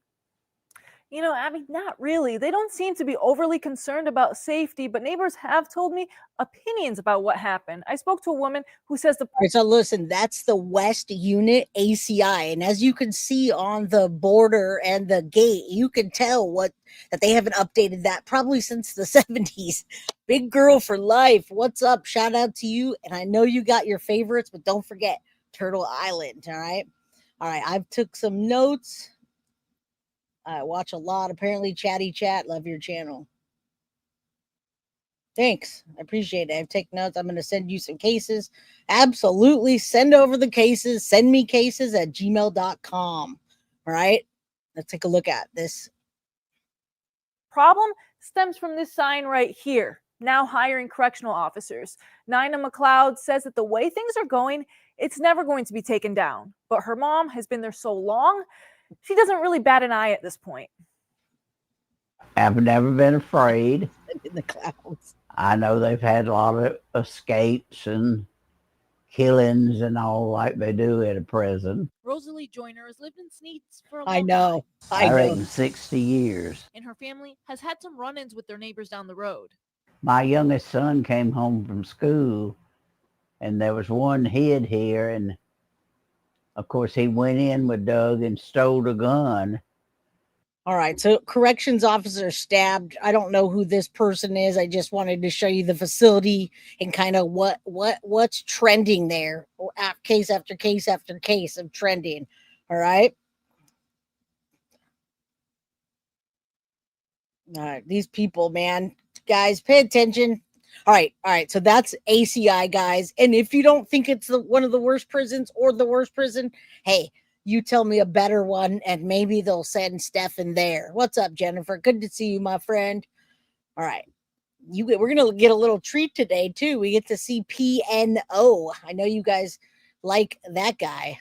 You know, I mean, not really. They don't seem to be overly concerned about safety, but neighbors have told me opinions about what happened. I spoke to a woman who says the... So listen, that's the West Unit ACI. And as you can see on the border and the gate, you can tell that they haven't updated that probably since the 70s. Big girl for life. What's up? Shout out to you. And I know you got your favorites, but don't forget Turtle Island. All right. All right. I've took some notes. I watch a lot. Apparently, Chatty Chat, love your channel. Thanks. I appreciate it. I've taken notes. I'm going to send you some cases. Absolutely. Send over the cases. Send me cases at gmail.com. All right. Let's take a look at this. problem stems from this sign right here. now hiring correctional officers. Nina McLeod says that the way things are going, it's never going to be taken down. But her mom has been there so long, she doesn't really bat an eye at this point. I've never been afraid. In the clouds. I know they've had a lot of escapes and killings and all like they do at a prison. Rosalie Joyner has lived in Sneads for a long I know. I I reckon know. 60 years. and her family has had some run-ins with their neighbors down the road. My youngest son came home from school and there was one hid here, and of course he went in with Doug and stole a gun. All right, so corrections officer stabbed. I don't know who this person is. I just wanted to show you the facility and kind of what's trending there. Case after case after case of trending. All right. All right, these people, man, guys, pay attention. All right. So that's ACI, guys. And if you don't think it's one of the worst prisons or the worst prison, hey, you tell me a better one, and maybe they'll send Stephan there. What's up, Jennifer? Good to see you, my friend. All right. We're going to get a little treat today, too. We get to see PNO. I know you guys like that guy.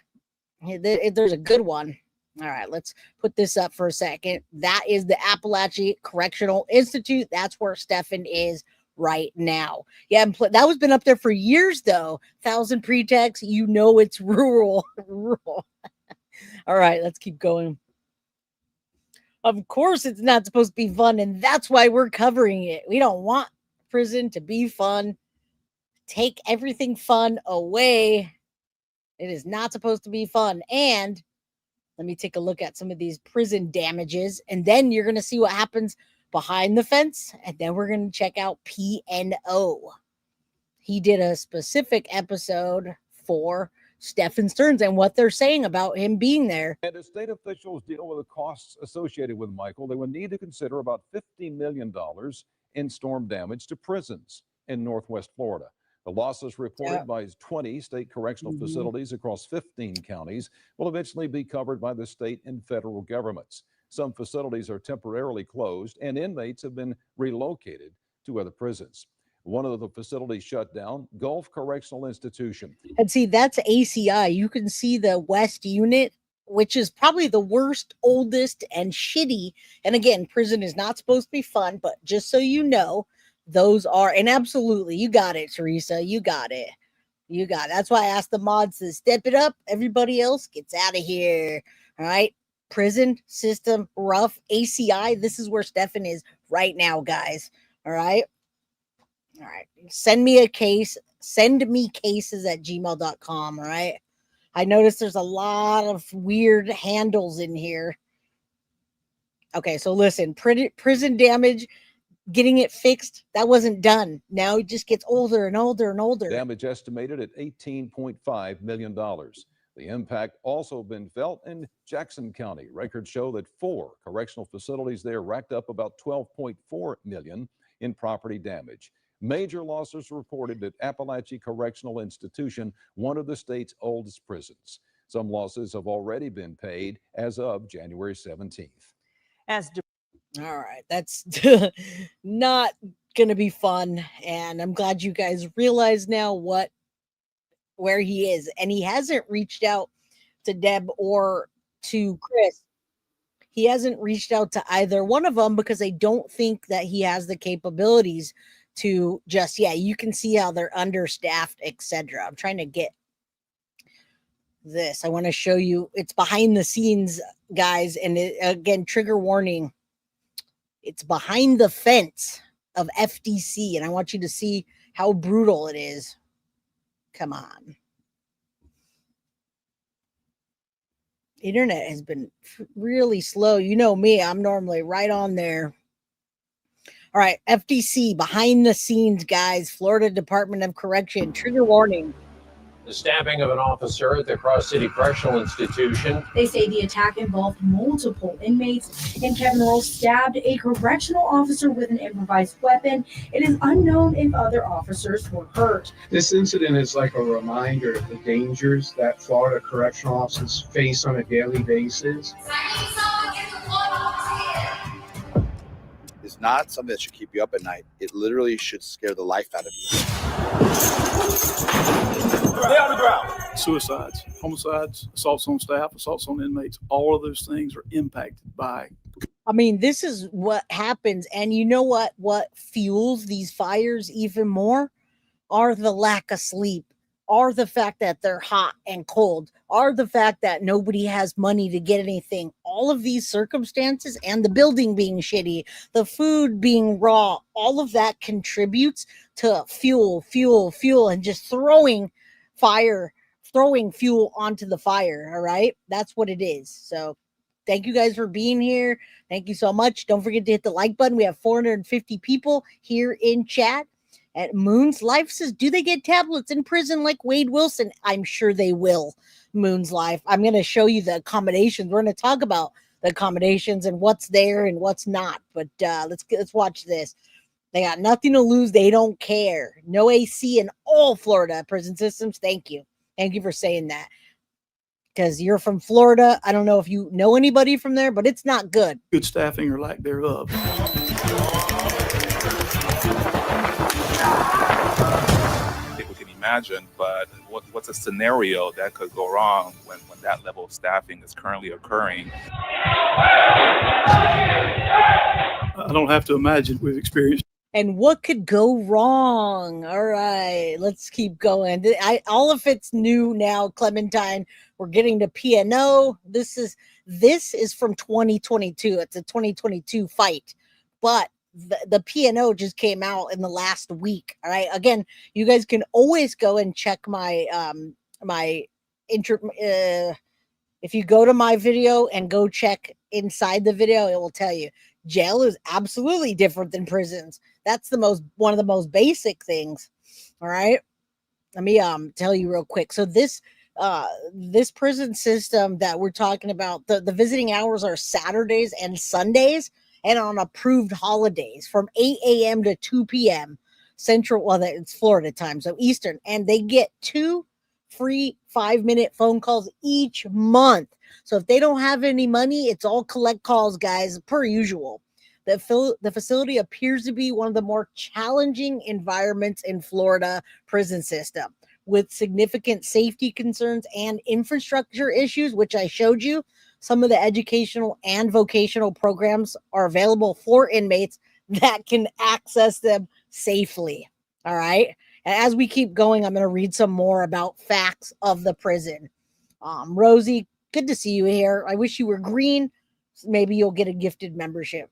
There's a good one. All right, let's put this up for a second. That is the Apalachee Correctional Institute. That's where Stephan is right now. Yeah, that was been up there for years, though. 1,000 pretexts. You know it's rural. All right, let's keep going. Of course, it's not supposed to be fun, and that's why we're covering it. We don't want prison to be fun. Take everything fun away. It is not supposed to be fun. And let me take a look at some of these prison damages, and then you're going to see what happens behind the fence, and then we're going to check out PNO. He did a specific episode for Stephan Sterns and what they're saying about him being there. And as state officials deal with the costs associated with Michael, they would need to consider about $50 million in storm damage to prisons in Northwest Florida. The losses reported by 20 state correctional facilities across 15 counties will eventually be covered by the state and federal governments. Some facilities are temporarily closed, and inmates have been relocated to other prisons. One of the facilities shut down, Gulf Correctional Institution. And see, that's ACI. You can see the West Unit, which is probably the worst, oldest, and shitty. And again, prison is not supposed to be fun, but just so you know, those are, and absolutely, you got it, Teresa. You got it. You got it. That's why I asked the mods to step it up. Everybody else gets out of here. All right. Prison system rough. ACI. This is where Stephan is right now, guys. All right. All right. Send me a case. Send me cases at gmail.com. All right. I noticed there's a lot of weird handles in here. Okay. So listen, prison damage, getting it fixed, that wasn't done. Now it just gets older and older and older. Damage estimated at $18.5 million. The impact also been felt in Jackson County. Records show that 4 correctional facilities there racked up about $12.4 million in property damage. Major losses reported at Apalachee Correctional Institution, one of the state's oldest prisons. Some losses have already been paid as of January 17th. All right, that's not going to be fun, and I'm glad you guys realize now where he is. And he hasn't reached out to Deb or to Chris. He hasn't reached out to either one of them because I don't think that he has the capabilities to just, you can see how they're understaffed, etc. I'm trying to get this. I want to show you. It's behind the scenes, guys, and again, trigger warning. It's behind the fence of FDC, and I want you to see how brutal it is. Come on. Internet has been really slow. You know me, I'm normally right on there. All right, FDC, behind the scenes, guys. Florida Department of Correction, trigger warning. The stabbing of an officer at the Cross City Correctional Institution. They say the attack involved multiple inmates, and Kevin Rolls stabbed a correctional officer with an improvised weapon. It is unknown if other officers were hurt. This incident is like a reminder of the dangers that Florida correctional officers face on a daily basis. This not something that should keep you up at night. It literally should scare the life out of you. Stay on the ground. Suicides, homicides, assaults on staff, assaults on inmates, all of those things are impacted by. I mean, this is what happens. And you know what fuels these fires even more are the lack of sleep, are the fact that they're hot and cold, are the fact that nobody has money to get anything. All of these circumstances and the building being shitty, the food being raw, all of that contributes to fuel, and just throwing fuel onto the fire. All right. That's what it is. So thank you guys for being here. Thank you so much. Don't forget to hit the like button. We have 450 people here in chat. At Moon's Life says, do they get tablets in prison like Wade Wilson? I'm sure they will. Moon's Life. I'm going to show you the accommodations. We're going to talk about the accommodations and what's there and what's not. But let's watch this. They got nothing to lose. They don't care. No AC in all Florida prison systems. Thank you. Thank you for saying that. Because you're from Florida. I don't know if you know anybody from there, but it's not good. Good staffing or lack thereof. People can imagine, but what's a scenario that could go wrong when that level of staffing is currently occurring? I don't have to imagine. We've experienced. And what could go wrong? All right, let's keep going. All of it's new now, Clementine. We're getting to P&O. This is from 2022. It's a 2022 fight, but the P&O just came out in the last week. All right. Again, you guys can always go and check my if you go to my video and go check inside the video, it will tell you jail is absolutely different than prisons. That's one of the most basic things. All right. Let me tell you real quick. So this prison system that we're talking about, the visiting hours are Saturdays and Sundays and on approved holidays from 8 a.m. to 2 p.m. Central. Well, it's Florida time, so Eastern. And they get 2 free 5-minute phone calls each month. So if they don't have any money, it's all collect calls, guys, per usual. The facility appears to be one of the more challenging environments in Florida prison system, with significant safety concerns and infrastructure issues, which I showed you. Some of the educational and vocational programs are available for inmates that can access them safely. All right. And as we keep going, I'm going to read some more about facts of the prison. Rosie, good to see you here. I wish you were green. Maybe you'll get a gifted membership.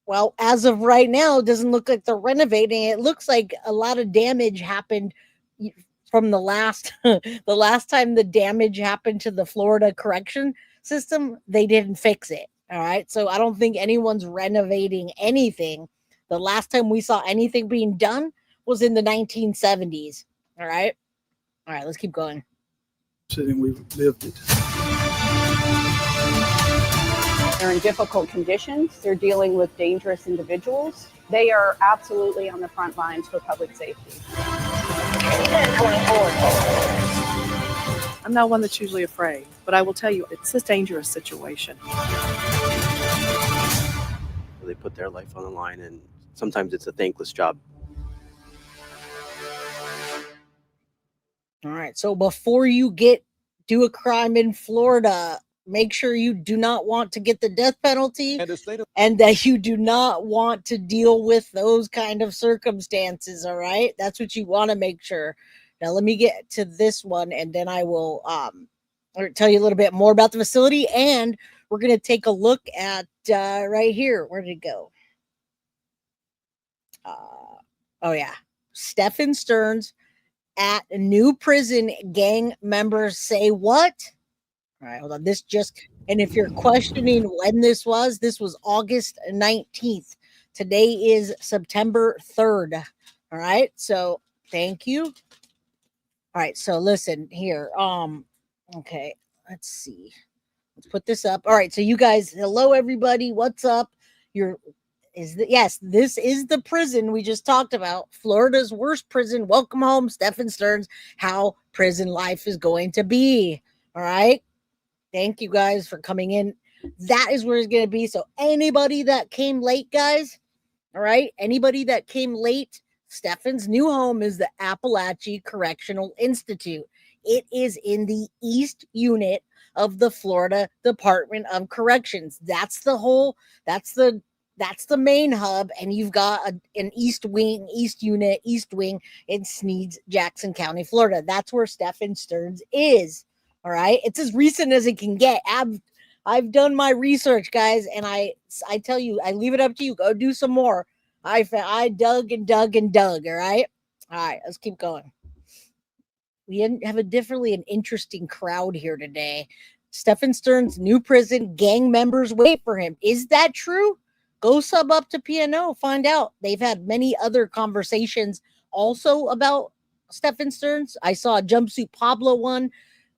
Well, as of right now, it doesn't look like they're renovating. It looks like a lot of damage happened from the last time the damage happened to the Florida correction system. They didn't fix it. All right. So I don't think anyone's renovating anything. The last time we saw anything being done was in the 1970s. All right. All right. Let's keep going. We've lived it. They're in difficult conditions. They're dealing with dangerous individuals. They are absolutely on the front lines for public safety. I'm not one that's usually afraid, but I will tell you, it's a dangerous situation. They put their life on the line, and sometimes it's a thankless job. All right. So before you do a crime in Florida, make sure you do not want to get the death penalty and that you do not want to deal with those kind of circumstances. All right. That's what you want to make sure. Now, let me get to this one, and then I will tell you a little bit more about the facility. And we're going to take a look at right here. Where did it go? Oh, yeah. Stephan Sterns at new prison, gang members say what? All right, hold on. And if you're questioning when this was August 19th. Today is September 3rd. All right. So thank you. All right. So listen here. Okay. Let's see. Let's put this up. All right. So you guys, hello, everybody. What's up? Yes, this is the prison we just talked about. Florida's worst prison. Welcome home, Stephan Sterns. How prison life is going to be. All right. Thank you guys for coming in. That is where it's going to be. So anybody that came late, guys, All right. Anybody that came late, Stephan's new home is the Apalachee Correctional Institute. It is in the East Unit of the Florida Department of Corrections. That's the main hub, and you've got an East Wing, East Unit, East Wing in Sneads, Jackson County, Florida. That's where Stephan Sterns is. All right. It's as recent as it can get. I've done my research, guys, and I tell you, I leave it up to you. Go do some more. I dug and dug and dug. All right. Let's keep going. We have an interesting crowd here today. Stephan Sterns' new prison, gang members wait for him. Is that true? Go sub up to PNO, find out. They've had many other conversations also about Stephan Sterns. I saw a Jumpsuit Pablo one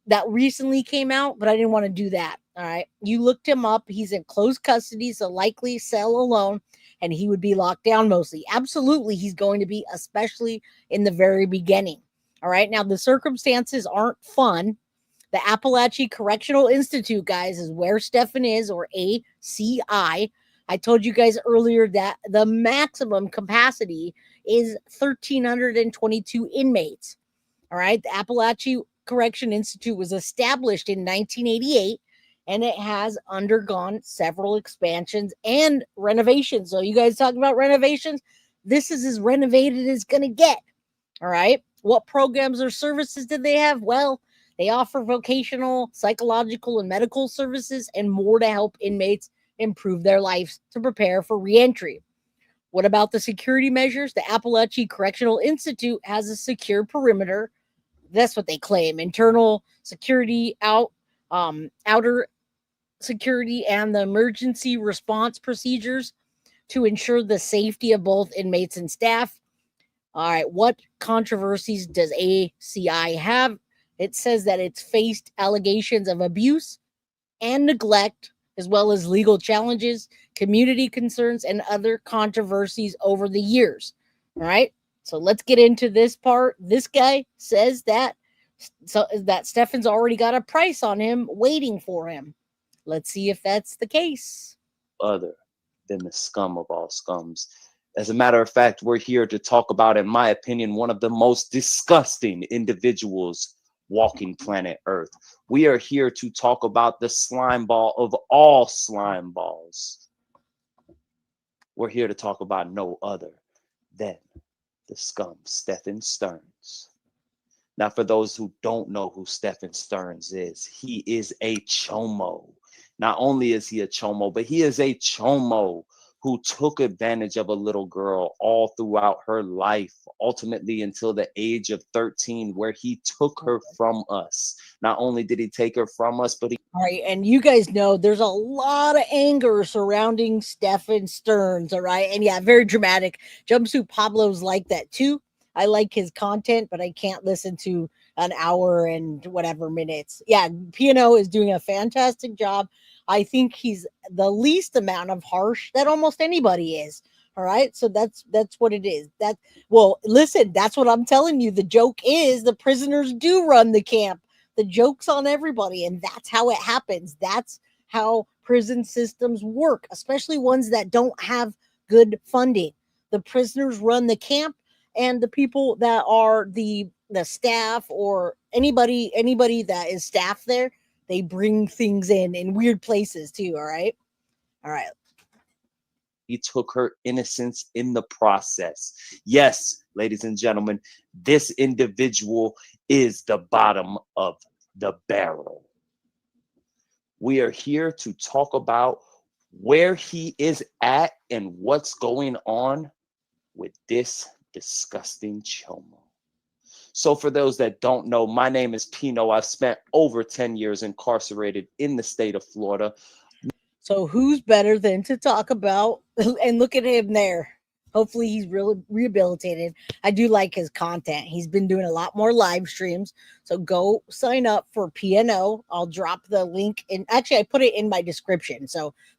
that recently came out, but I didn't want to do that. All right. You looked him up. He's in close custody, so likely cell alone, and he would be locked down mostly. Absolutely, he's going to be, especially in the very beginning. All right. Now, the circumstances aren't fun. The Apalachee Correctional Institute, guys, is where Stephan is, or ACI. I told you guys earlier that the maximum capacity is 1,322 inmates. All right. The Apalachee Correction Institute was established in 1988, and it has undergone several expansions and renovations. So you guys talk about renovations. This is as renovated as going to get. All right. What programs or services did they have? Well, they offer vocational, psychological, and medical services and more to help inmates improve their lives to prepare for reentry. What about the security measures? The Apalachee Correctional Institute has a secure perimeter. That's what they claim. Internal security, outer security, and the emergency response procedures to ensure the safety of both inmates and staff. All right, what controversies does ACI have? It says that it's faced allegations of abuse and neglect, as well as legal challenges, community concerns, and other controversies over the years. All right, so let's get into this part. This guy says that Stephan's already got a price on him waiting for him. Let's see if that's the case. Other than the scum of all scums. As a matter of fact, we're here to talk about, in my opinion, one of the most disgusting individuals walking planet Earth. We are here to talk about the slime ball of all slime balls. We're here to talk about no other than the scum, Stephan Sterns. Now, for those who don't know who Stephan Sterns is, he is a chomo. Not only is he a chomo, but he is a chomo who took advantage of a little girl all throughout her life, ultimately until the age of 13, where he took her from us. Not only did he take her from us, but he... All right, and you guys know there's a lot of anger surrounding Stephan Sterns, all right? And yeah, very dramatic. Jumpsuit Pablo's like that too. I like his content, but I can't listen to an hour and whatever minutes. Yeah, P&O is doing a fantastic job. I think he's the least amount of harsh that almost anybody is. All right. So that's what it is. Listen, that's what I'm telling you. The joke is the prisoners do run the camp. The joke's on everybody. And that's how it happens. That's how prison systems work, especially ones that don't have good funding. The prisoners run the camp, and the people that are the staff or anybody that is staff there, they bring things in weird places too. All right. He took her innocence in the process. Yes, ladies and gentlemen, this individual is the bottom of the barrel. We are here to talk about where he is at and what's going on with this disgusting chomo. So for those that don't know, my name is Pino. I've spent over 10 years incarcerated in the state of Florida. So who's better than to talk about, and look at him there. Hopefully he's really rehabilitated. I do like his content. He's been doing a lot more live streams. So go sign up for PNO. I'll drop the link in. Actually, I put it in my description.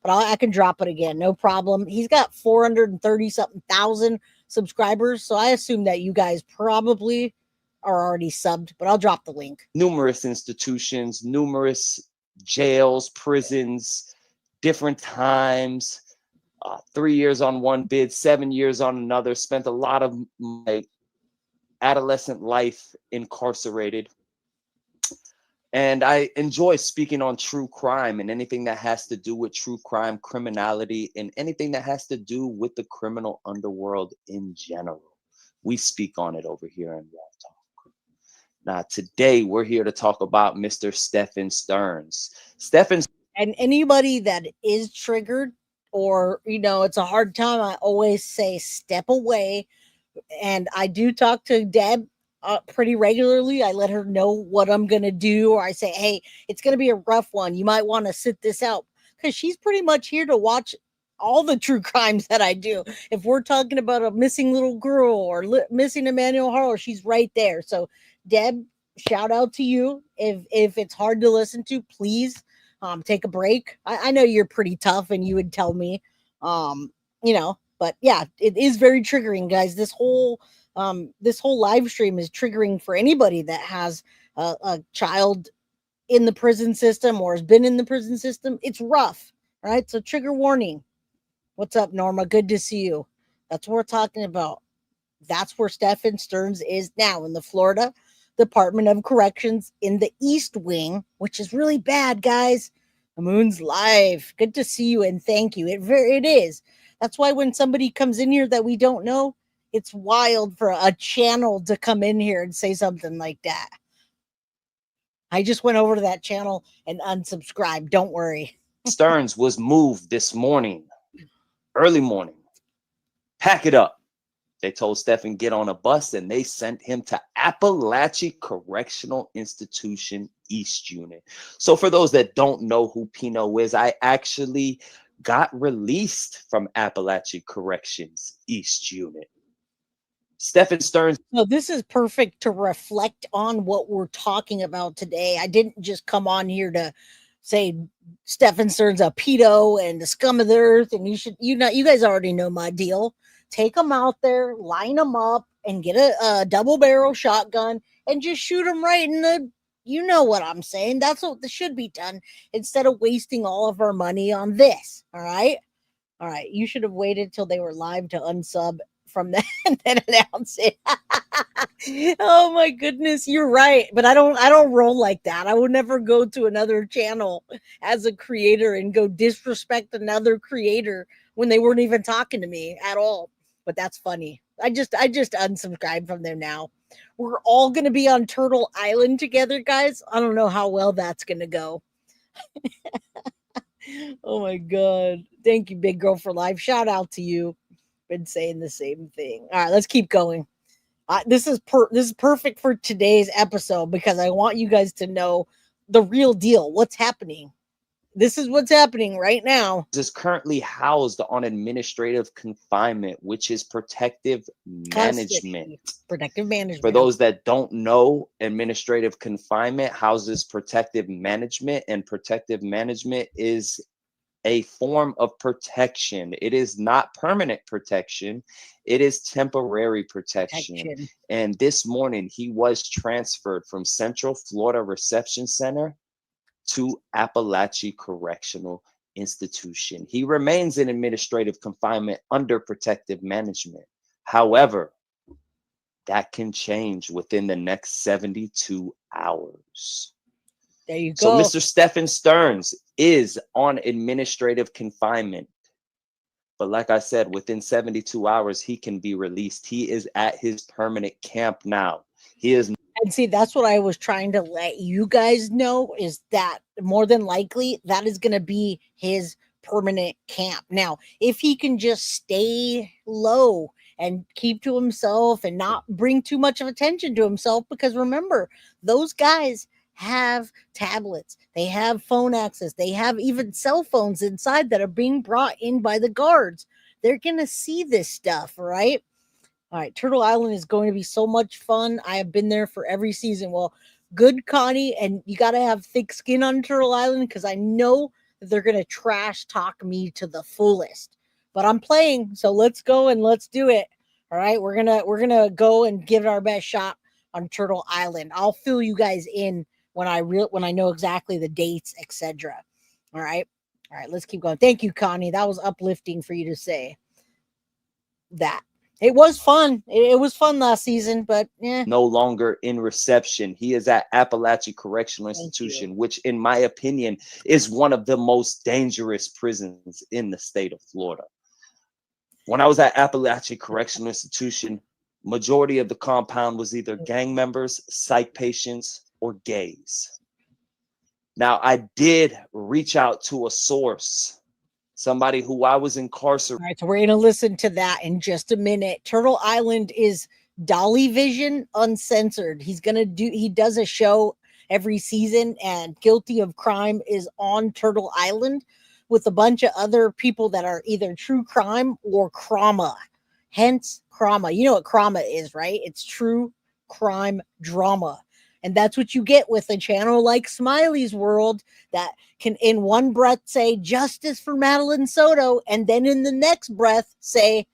But I can drop it again. No problem. He's got 430 something thousand subscribers. So I assume that you guys probably are already subbed, but I'll drop the link. Numerous institutions, numerous jails, prisons, different times, 3 years on one bid, 7 years on another. Spent a lot of my adolescent life incarcerated. And I enjoy speaking on true crime and anything that has to do with true crime, criminality, and anything that has to do with the criminal underworld in general. We speak on it over here in Raw Talk. Now, today we're here to talk about Mr. Stephan Sterns. And anybody that is triggered or, it's a hard time, I always say step away. And I do talk to Deb pretty regularly. I let her know what I'm going to do, or I say, hey, it's going to be a rough one. You might want to sit this out, because she's pretty much here to watch all the true crimes that I do. If we're talking about a missing little girl or missing Emmanuel Harlow, she's right there. So Deb, shout out to you. If it's hard to listen to, please take a break. I know you're pretty tough and you would tell me, but yeah, it is very triggering, guys. This whole live stream is triggering for anybody that has a child in the prison system or has been in the prison system. It's rough, right? So trigger warning. What's up, Norma? Good to see you. That's what we're talking about. That's where Stephan Sterns is now, in the Florida Department of Corrections in the East Wing, which is really bad, guys. The moon's live. Good to see you, and thank you. It is. That's why when somebody comes in here that we don't know, it's wild for a channel to come in here and say something like that. I just went over to that channel and unsubscribed. Don't worry. Sterns was moved this morning, early morning. Pack it up. They told Stephan get on a bus, and they sent him to Apalachee Correctional Institution East Unit. So for those that don't know who Pino is, I actually got released from Apalachee Corrections East Unit. Stephan Sterns. So this is perfect to reflect on what we're talking about today. I didn't just come on here to say Stephan Sterns a pedo and the scum of the earth, and you guys already know my deal. Take them out there, line them up, and get a double barrel shotgun and just shoot them right in the. You know what I'm saying? That's what should be done, instead of wasting all of our money on this. All right. You should have waited till they were live to unsub from that and then announce it. Oh my goodness, you're right. But I don't roll like that. I would never go to another channel as a creator and go disrespect another creator when they weren't even talking to me at all. But that's funny. I just unsubscribed from them now. We're all going to be on Turtle Island together, guys. I don't know how well that's going to go. Oh my God. Thank you, Big Girl for Life. Shout out to you. Been saying the same thing. All right, let's keep going. This is perfect for today's episode, because I want you guys to know the real deal. What's happening? This is what's happening right now. Is currently housed on administrative confinement, which is protective management. Protective management. For those that don't know, administrative confinement houses protective management, and protective management is a form of protection. It is not permanent protection. It is temporary protection. And this morning, he was transferred from Central Florida Reception Center to Apalachee Correctional Institution. He remains in administrative confinement under protective management. However, that can change within the next 72 hours. There you So go. Mr. Stephan Sterns is on administrative confinement. But like I said, within 72 hours, he can be released. He is at his permanent camp now. He is. And see, that's what I was trying to let you guys know, is that more than likely that is going to be his permanent camp. Now, if he can just stay low and keep to himself and not bring too much of attention to himself, because remember, those guys have tablets, they have phone access, they have even cell phones inside that are being brought in by the guards. They're going to see this stuff, right? All right, Turtle Island is going to be so much fun. I have been there for every season. Well, good, Connie, and you got to have thick skin on Turtle Island, because I know that they're going to trash talk me to the fullest. But I'm playing, so let's go and let's do it. All right, we're gonna go and give it our best shot on Turtle Island. I'll fill you guys in when I know exactly the dates, etc. All right. All right, let's keep going. Thank you, Connie. That was uplifting for you to say that. It was fun. It was fun last season, but yeah. No longer in reception. He is at Apalachee Correctional Institution, which in my opinion is one of the most dangerous prisons in the state of Florida. When I was at Apalachee Correctional Institution, majority of the compound was either gang members, psych patients, or gays. Now, I did reach out to a source, somebody who I was incarcerated. All right, so we're going to listen to that in just a minute. Turtle Island is Dolly Vision Uncensored. He does a show every season, and Guilty of Crime is on Turtle Island with a bunch of other people that are either true crime or crama. Hence, crama. You know what crama is, right? It's true crime drama. And that's what you get with a channel like Smiley's World that can in one breath say justice for Madeline Soto and then in the next breath say,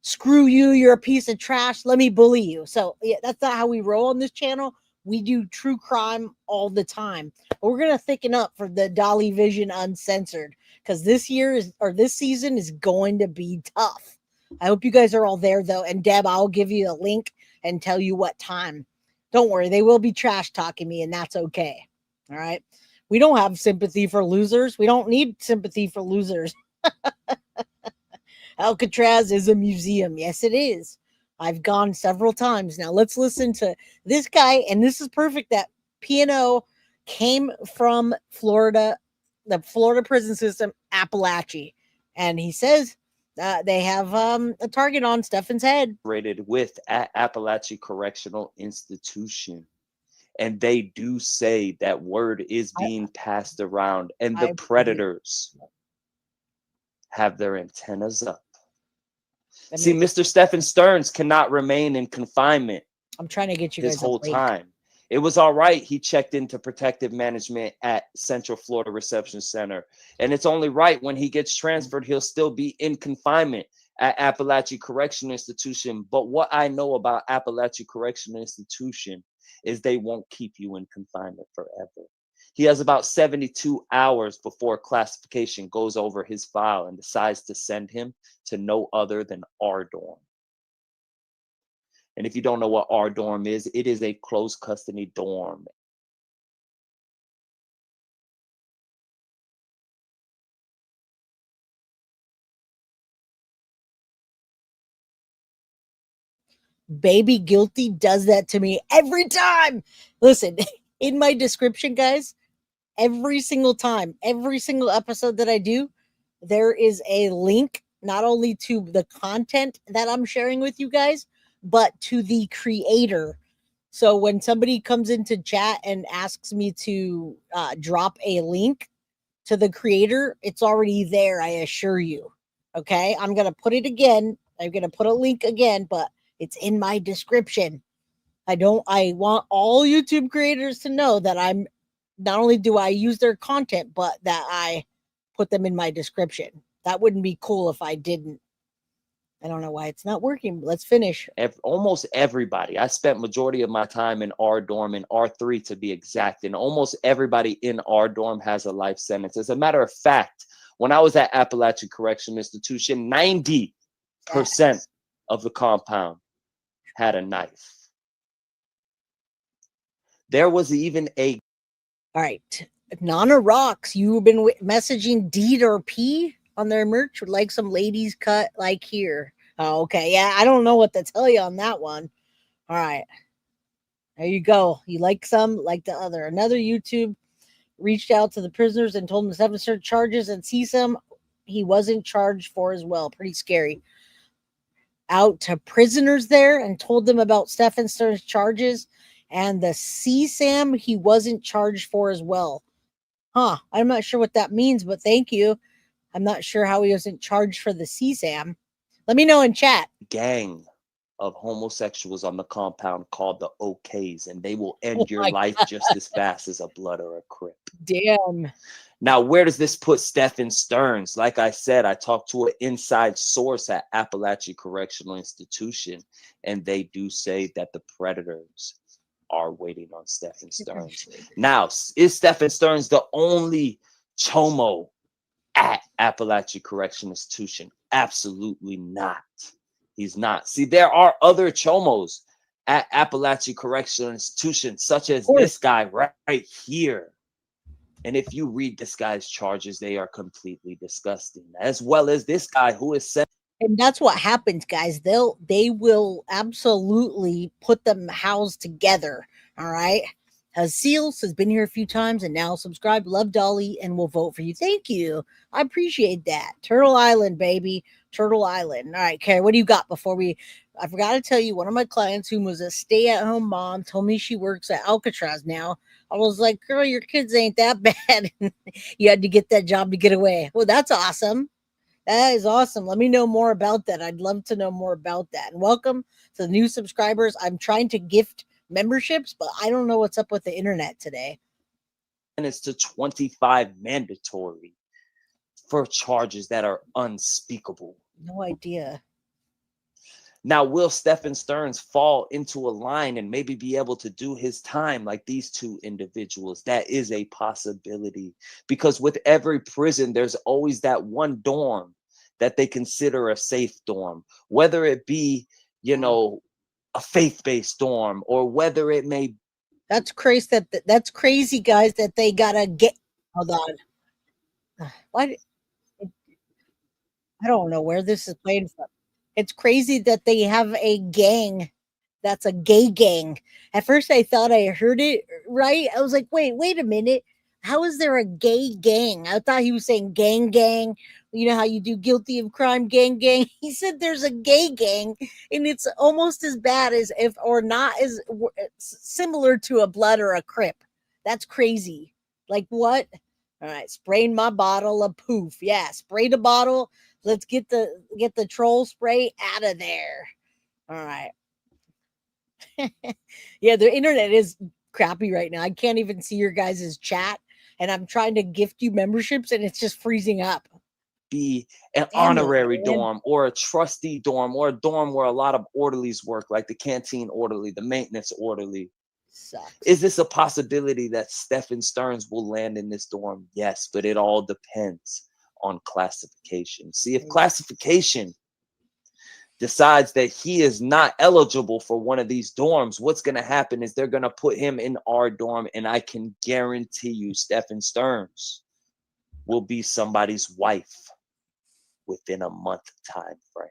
screw you, you're a piece of trash, let me bully you. So yeah, that's not how we roll on this channel. We do true crime all the time. But we're going to thicken up for the Dolly Vision Uncensored because this season is going to be tough. I hope you guys are all there though. And Deb, I'll give you a link and tell you what time. Don't worry, they will be trash talking me, and that's okay. All right. We don't have sympathy for losers. We don't need sympathy for losers. Alcatraz is a museum. Yes, it is. I've gone several times. Now let's listen to this guy, and this is perfect that P&O came from Florida, the Florida prison system, Apalachee. And he says they have a target on Stephan's head. With at Apalachee Correctional Institution. And they do say that word is being passed around, and the predators have their antennas up. See, Mr. Stephan Sterns cannot remain in confinement. I'm trying to get you guys this whole a link. time. It was all right. He checked into protective management at Central Florida Reception Center. And it's only right when he gets transferred, he'll still be in confinement at Apalachee Correctional Institution. But what I know about Apalachee Correctional Institution is they won't keep you in confinement forever. He has about 72 hours before classification goes over his file and decides to send him to no other than our dorm. And if you don't know what our dorm is, it is a close custody dorm. Baby Guilty does that to me every time. Listen, in my description, guys, every single time, every single episode that I do, there is a link not only to the content that I'm sharing with you guys, but to the creator. So when somebody comes into chat and asks me to drop a link to the creator, it's already there, I assure you. Okay, I'm going to put it again. I'm going to put a link again, but it's in my description. I want all YouTube creators to know that I'm not only do I use their content, but that I put them in my description. That wouldn't be cool if I didn't. I don't know why it's not working. Let's finish. Almost everybody. I spent majority of my time in our dorm, in R3 to be exact, and almost everybody in our dorm has a life sentence. As a matter of fact, when I was at Apalachee Correctional Institution, 90% of the compound had a knife. There was even a... All right. Nana Rocks, you've been messaging D or P on their merch. Would like some ladies cut like here. Oh, okay. Yeah, I don't know what to tell you on that one. All right. There you go. You like some, like the other. Another YouTube reached out to the prisoners and told them to have certain charges and see some he wasn't charged for as well. Pretty scary. Out to prisoners there and told them about Stephan Sterns' charges and the CSAM he wasn't charged for as well. Huh. I'm not sure what that means, but thank you. I'm not sure how he wasn't charged for the CSAM. Let me know in chat. Gang of homosexuals on the compound called the OKs, and they will end your life just as fast as a blood or a crip. Damn. Now, where does this put Stephan Sterns? Like I said, I talked to an inside source at Apalachee Correctional Institution, and they do say that the predators are waiting on Stephan Sterns. Now, is Stephan Sterns the only chomo at Apalachee Correctional Institution? Absolutely not. He's not. See, there are other chomos at Apalachee Correctional Institution, such as this guy right here. And if you read this guy's charges, they are completely disgusting, as well as this guy who is sent. And that's what happens, guys. They will absolutely put them housed together. All right. Seals has been here a few times and now subscribe. Love Dolly and will vote for you. Thank you. I appreciate that. Turtle Island, baby. Turtle Island. All right, Carrie, what do you got before we? I forgot to tell you, one of my clients who was a stay-at-home mom told me she works at Alcatraz now. I was like, girl, your kids ain't that bad. You had to get that job to get away. Well, that's awesome. That is awesome. Let me know more about that. I'd love to know more about that. And welcome to the new subscribers. I'm trying to gift memberships, but I don't know what's up with the internet today. And it's to 25 mandatory for charges that are unspeakable. No idea. Now, will Stephan Sterns fall into a line and maybe be able to do his time like these two individuals? That is a possibility, because with every prison, there's always that one dorm that they consider a safe dorm, whether it be, you know, a faith-based dorm, or whether it may. That's crazy. That's crazy, guys, that they gotta get. Hold on. What? I don't know where this is playing from. It's crazy that they have a gang that's a gay gang. At first, I thought I heard it right. I was like, wait a minute. How is there a gay gang? I thought he was saying gang. You know how you do guilty of crime, gang. He said there's a gay gang, and it's almost as bad as if, or not as similar to a Blood or a Crip. That's crazy. Like what? All right, spraying my bottle of poof. Yeah, spray the bottle. Let's get the troll spray out of there. All right. Yeah, the internet is crappy right now. I can't even see your guys' chat, and I'm trying to gift you memberships, and it's just freezing up. Be an honorary dorm or a trustee dorm or a dorm where a lot of orderlies work, like the canteen orderly, the maintenance orderly. Sucks. Is this a possibility that Stephan Sterns will land in this dorm? Yes, but it all depends on classification. See, if classification decides that he is not eligible for one of these dorms, what's going to happen is they're going to put him in our dorm, and I can guarantee you Stephan Sterns will be somebody's wife within a month time frame.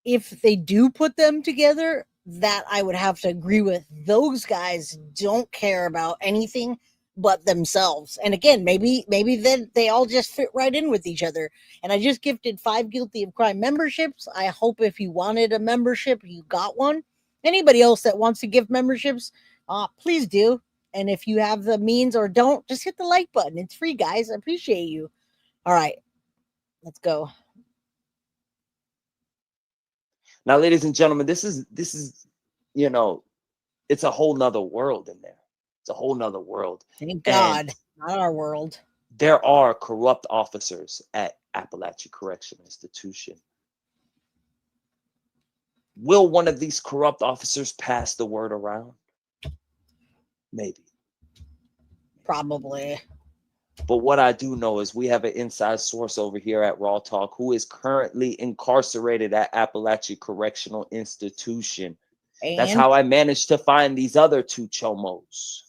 If they do put them together, that I would have to agree with. Those guys don't care about anything but themselves. And again, maybe then they all just fit right in with each other. And I just gifted 5 guilty of crime memberships. I hope if you wanted a membership, you got one. Anybody else that wants to give memberships, please do. And if you have the means or don't, just hit the like button. It's free, guys. I appreciate you. All right, let's go. Now, ladies and gentlemen, this is, you know, it's a whole nother world in there. It's a whole nother world. Thank God, not our world. There are corrupt officers at Apalachee Correctional Institution. Will one of these corrupt officers pass the word around? Maybe. Probably. But what I do know is we have an inside source over here at Raw Talk who is currently incarcerated at Apalachee Correctional Institution. That's how I managed to find these other 2 chomos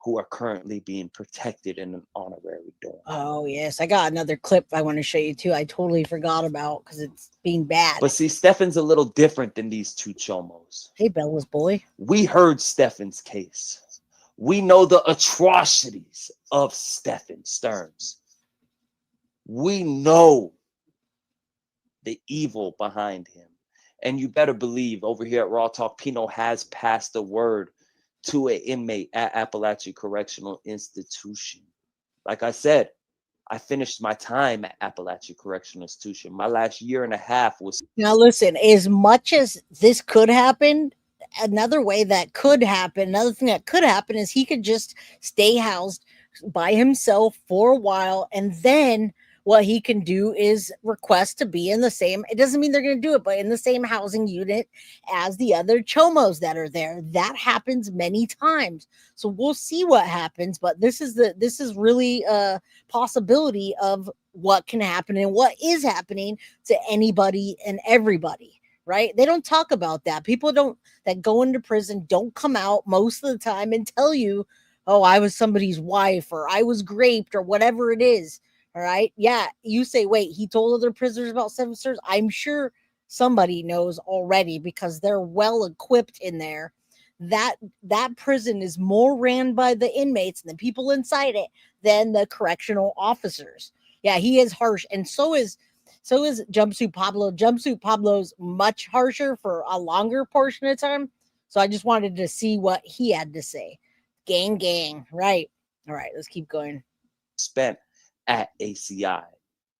who are currently being protected in an honorary dorm. Oh, yes. I got another clip I want to show you, too. I totally forgot about because it's being bad. But see, Stephan's a little different than these 2 chomos. Hey, Bella's boy. We heard Stephan's case. We know the atrocities of Stephan Sterns. We know the evil behind him. And you better believe over here at Raw Talk, Pino has passed the word to an inmate at Apalachee Correctional Institution. Like I said, I finished my time at Apalachee Correctional Institution. My last year and a half was. Now, listen, as much as this could happen, another way that could happen, another thing that could happen is he could just stay housed by himself for a while. And then what he can do is request to be in the same, it doesn't mean they're going to do it, but in the same housing unit as the other chomos that are there. That happens many times. So we'll see what happens, but this is really a possibility of what can happen and what is happening to anybody and everybody, right? They don't talk about that. People that go into prison don't come out most of the time and tell you, oh, I was somebody's wife or I was raped or whatever it is. All right. Yeah. You say, wait, he told other prisoners about Stephan Sterns. I'm sure somebody knows already because they're well equipped in there. That prison is more ran by the inmates and the people inside it than the correctional officers. Yeah, he is harsh. And so is Jumpsuit Pablo. Jumpsuit Pablo's much harsher for a longer portion of time. So I just wanted to see what he had to say. Gang. Right. All right. Let's keep going. Spent at ACI,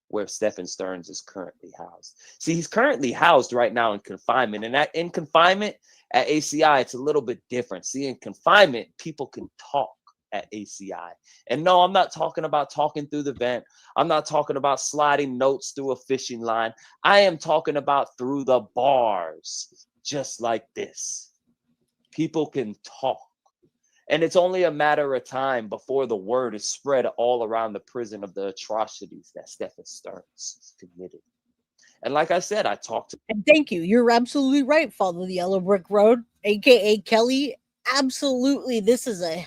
where Stephan Sterns is currently housed. See, he's currently housed right now in confinement, and in confinement at ACI, it's a little bit different. See, in confinement, people can talk at ACI. And no, I'm not talking about talking through the vent. I'm not talking about sliding notes through a fishing line. I am talking about through the bars, just like this. People can talk. And it's only a matter of time before the word is spread all around the prison of the atrocities that Stephan Sterns committed. And like I said, I talked to. And thank you. You're absolutely right. Follow the Yellow Brick Road, aka Kelly. Absolutely. This is a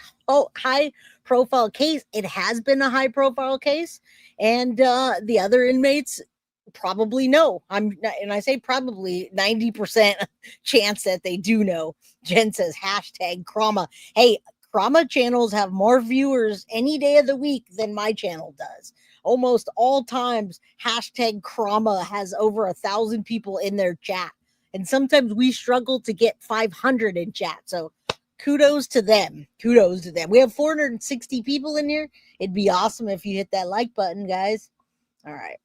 high profile case. It has been a high profile case. And the other inmates probably know. And I say probably 90% chance that they do know. Jen says hashtag Krama. Hey, Krama channels have more viewers any day of the week than my channel does. Almost all times, hashtag Krama has over 1,000 people in their chat. And sometimes we struggle to get 500 in chat. So kudos to them. Kudos to them. We have 460 people in here. It'd be awesome if you hit that like button, guys. All right.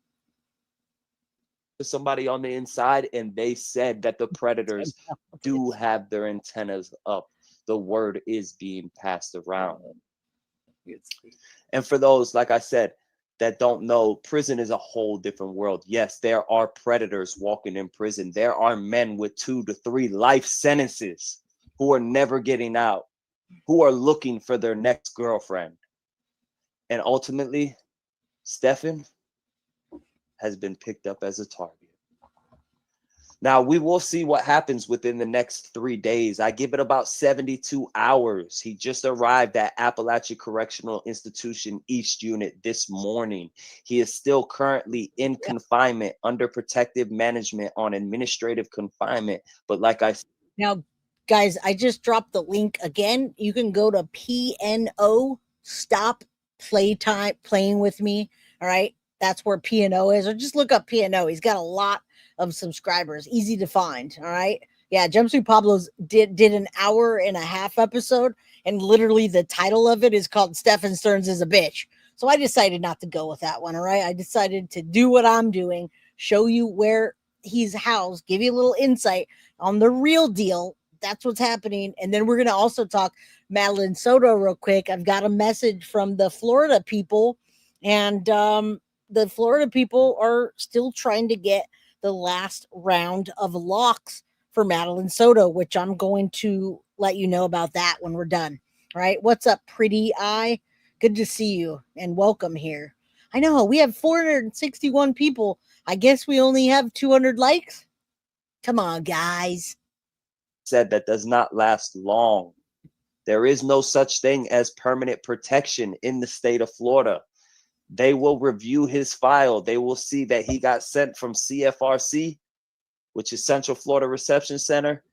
Somebody on the inside, and they said that the predators do have their antennas up. The word is being passed around. And for those, like I said, that don't know, prison is a whole different world. Yes, there are predators walking in prison. There are men with 2 to 3 life sentences who are never getting out, who are looking for their next girlfriend. And ultimately, Stephan has been picked up as a target. Now, we will see what happens within the next 3 days. I give it about 72 hours. He just arrived at Apalachee Correctional Institution East Unit this morning. He is still currently in confinement under protective management on administrative confinement. But like I said, now, guys, I just dropped the link again. You can go to PNO, Stop Playing With Me. All right. That's where PNO is, or just look up PNO. He's got a lot of subscribers, easy to find. All right. Yeah. Jumpsuit Pablo's did an 1.5 hour episode, and literally the title of it is called Stephan Sterns is a Bitch. So I decided not to go with that one. All right. I decided to do what I'm doing, show you where he's housed, give you a little insight on the real deal. That's what's happening. And then we're going to also talk Madeline Soto real quick. I've got a message from the Florida people, and the Florida people are still trying to get the last round of locks for Madeline Soto, which I'm going to let you know about that when we're done. All right. What's up, pretty eye? Good to see you and welcome here. I know we have 461 people. I guess we only have 200 likes. Come on, guys. Said that does not last long. There is no such thing as permanent protection in the state of Florida. They will review his file. They will see that he got sent from CFRC, which is Central Florida Reception Center,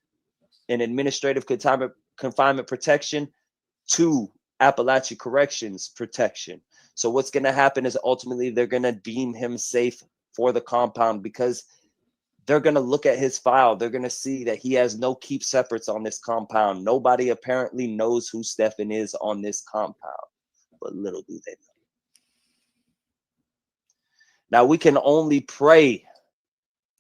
in administrative confinement protection, to Apalachee Corrections protection. So what's going to happen is ultimately they're going to deem him safe for the compound, because they're going to look at his file. They're going to see that he has no keep separates on this compound. Nobody apparently knows who Stephan is on this compound, but little do they know. Now, we can only pray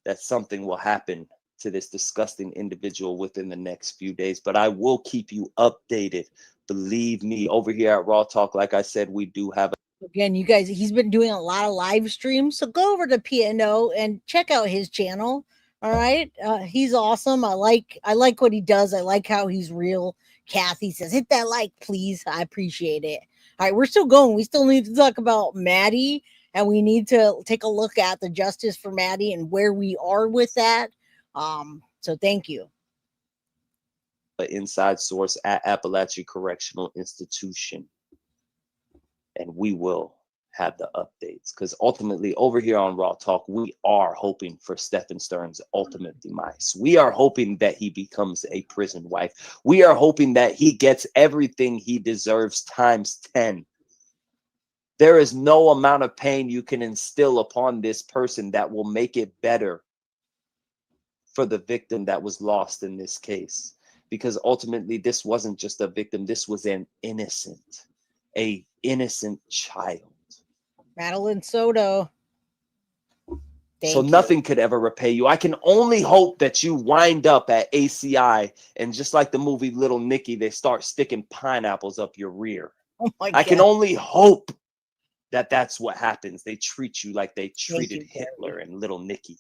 that something will happen to this disgusting individual within the next few days, but I will keep you updated. Believe me, over here at Raw Talk, like I said, we do have Again, you guys, he's been doing a lot of live streams, so go over to P&O and check out his channel. All right, he's awesome. I like what he does. I like how he's real. Kathy says, "Hit that like, please." I appreciate it. All right, we're still going. We still need to talk about Maddie, and we need to take a look at the justice for Maddie and where we are with that. So thank you. An inside source at Apalachee Correctional Institution, and we will have the updates, because ultimately over here on Raw Talk, we are hoping for Stephan Sterns' ultimate demise. We are hoping that he becomes a prison wife. We are hoping that he gets everything he deserves times 10. There is no amount of pain you can instill upon this person that will make it better for the victim that was lost in this case, because ultimately this wasn't just a victim, this was an innocent child. Madeline Soto. So nothing could ever repay you. I can only hope that you wind up at ACI, and just like the movie Little Nicky, they start sticking pineapples up your rear. Oh my I can God. only hope that that's what happens. They treat you like they treated you, Hitler and Little Nicky.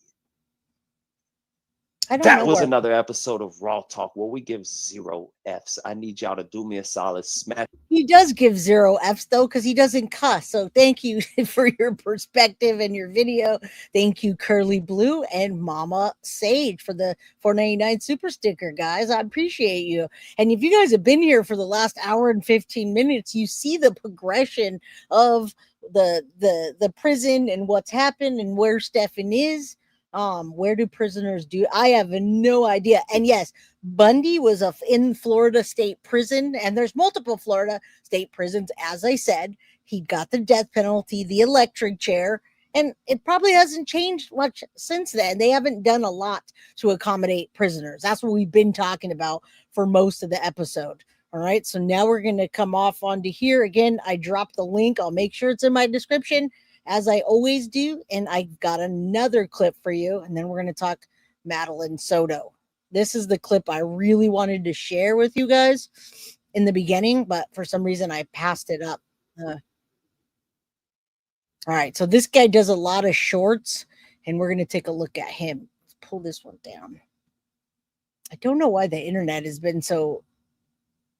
I don't That know was where- another episode of Raw Talk where we give 0 Fs. I need y'all to do me a solid, smash. He does give 0 Fs though, because he doesn't cuss. So thank you for your perspective and your video. Thank you, Curly Blue and Mama Sage, for the $4.99 super sticker, guys. I appreciate you. And if you guys have been here for the last hour and 15 minutes, you see the progression of the prison and what's happened and where Stephan is. Where do prisoners do? I have no idea. And yes, Bundy was in Florida State Prison, and there's multiple Florida State prisons. As I said, he got the death penalty, the electric chair, and it probably hasn't changed much since then. They haven't done a lot to accommodate prisoners. That's what we've been talking about for most of the episode. All right, so now we're going to come off onto here. Again, I dropped the link. I'll make sure it's in my description, as I always do. And I've got another clip for you. And then we're going to talk Madeline Soto. This is the clip I really wanted to share with you guys in the beginning, but for some reason I passed it up. All right, so this guy does a lot of shorts, and we're going to take a look at him. Let's pull this one down. I don't know why the internet has been so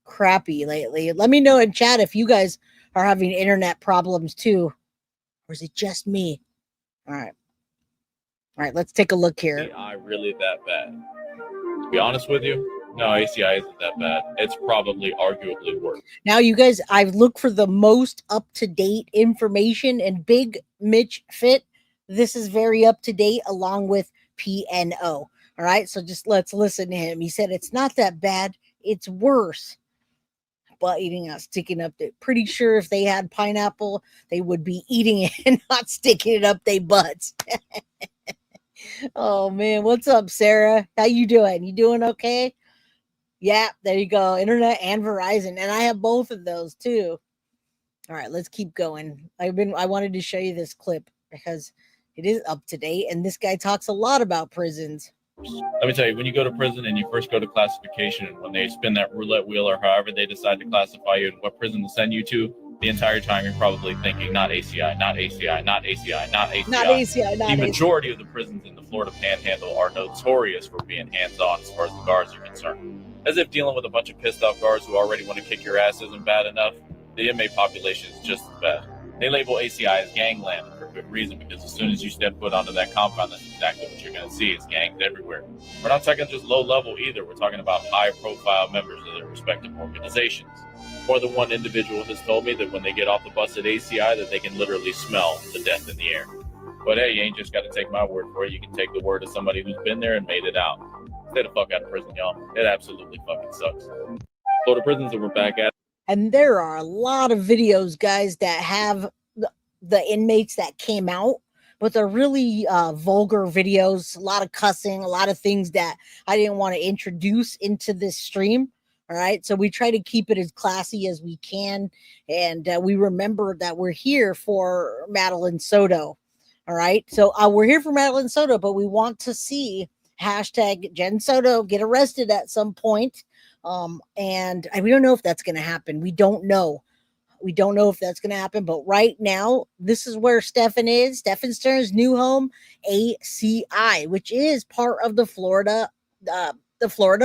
crappy lately. Let me know in chat if you guys are having internet problems too. Or is it just me? All right, let's take a look here. ACI really that bad? To be honest with you, no, ACI isn't that bad. It's probably arguably worse. Now, you guys, I've looked for the most up-to-date information, and Big Mitch Fit, this is very up-to-date, along with PNO. All right, so just let's listen to him. He said it's not that bad, it's worse. But eating out, sticking up, pretty sure if they had pineapple, they would be eating it and not sticking it up their butts. Oh man, what's up, Sarah? How you doing? You doing okay? Yeah, there you go. Internet and Verizon, and I have both of those too. All right, let's keep going. I wanted to show you this clip because it is up to date, and this guy talks a lot about prisons. Let me tell you, when you go to prison and you first go to classification, and when they spin that roulette wheel or however they decide to classify you and what prison to send you to, the entire time you're probably thinking, not ACI, not ACI, not ACI, not ACI. Not ACI, not The ACI. majority of the prisons in the Florida Panhandle are notorious for being hands-on as far as the guards are concerned. As if dealing with a bunch of pissed-off guards who already want to kick your ass isn't bad enough, the inmate population is just as bad. They label ACI as gangland for good reason, because as soon as you step foot onto that compound, that's exactly what you're going to see. It's gangs everywhere. We're not talking just low level either. We're talking about high profile members of their respective organizations. More than one individual has told me that when they get off the bus at ACI, that they can literally smell the death in the air. But hey, you ain't just got to take my word for it. You can take the word of somebody who's been there and made it out. Stay the fuck out of prison, y'all. It absolutely fucking sucks. Florida prisons that we're back at. And there are a lot of videos, guys, that have the inmates that came out, but they're really vulgar videos, a lot of cussing, a lot of things that I didn't want to introduce into this stream. All right, so we try to keep it as classy as we can, and we remember that we're here for Madeline Soto. All right, so we're here for Madeline Soto, but we want to see hashtag Jen Soto get arrested at some point. And we don't know if that's going to happen. We don't know. We don't know if that's going to happen, but right now, this is where Stephan is. Stephan Sterns' new home, ACI, which is part of the Florida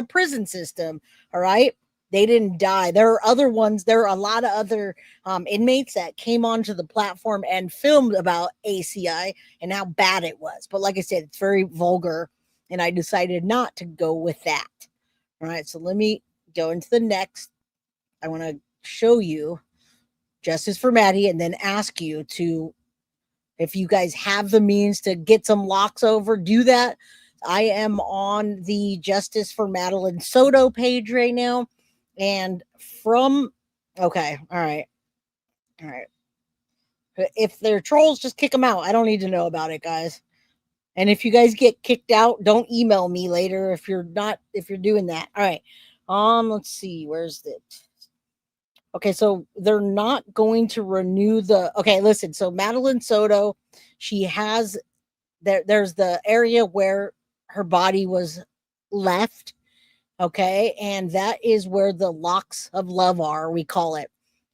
prison system. All right. They didn't die. There are other ones. There are a lot of other inmates that came onto the platform and filmed about ACI and how bad it was. But like I said, it's very vulgar, and I decided not to go with that. All right. So let me go into the next. I want to show you Justice for Maddie and then ask you to, if you guys have the means to get some locks over, do that. I am on the Justice for Madeline Soto page right now. And okay, all right. If they're trolls, just kick them out. I don't need to know about it, guys. And if you guys get kicked out, don't email me later if you're doing that. All right. Let's see. Where's it? Okay, so they're not going to renew okay, listen. So Madeline Soto, she has there's the area where her body was left. Okay, and that is where the locks of love are, we call it.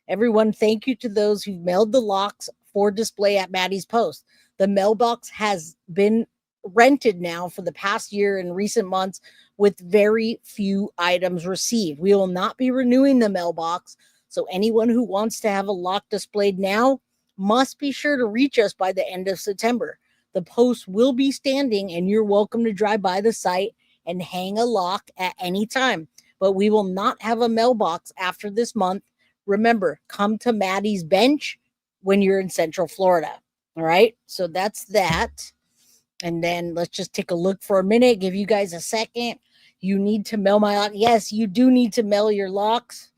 Everyone, thank you to those who mailed the locks for display at Maddie's post. The mailbox has been rented now for the past year in recent months with very few items received. We will not be renewing the mailbox, so anyone who wants to have a lock displayed now must be sure to reach us by the end of September. The post will be standing, and you're welcome to drive by the site and hang a lock at any time, but we will not have a mailbox after this month. Remember, come to Maddie's bench when you're in Central Florida. All right, so that's that. And then let's just take a look for a minute, give you guys a second. You need to mail my lock. Yes, you do need to mail your locks.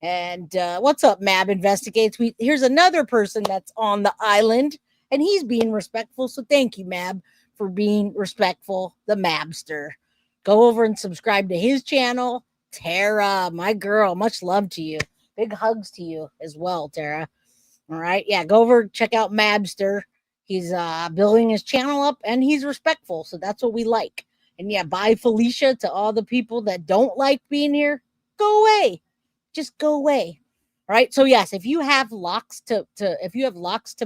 And what's up, Mab Investigates? Here's another person that's on the island, and he's being respectful. So thank you, Mab, for being respectful, the Mabster. Go over and subscribe to his channel. Tara, my girl, much love to you. Big hugs to you as well, Tara. All right. Yeah, go over, check out Mabster. He's building his channel up, and he's respectful. So that's what we like. And yeah, bye, Felicia, to all the people that don't like being here. Go away. Just go away. All right. So yes, if you have locks to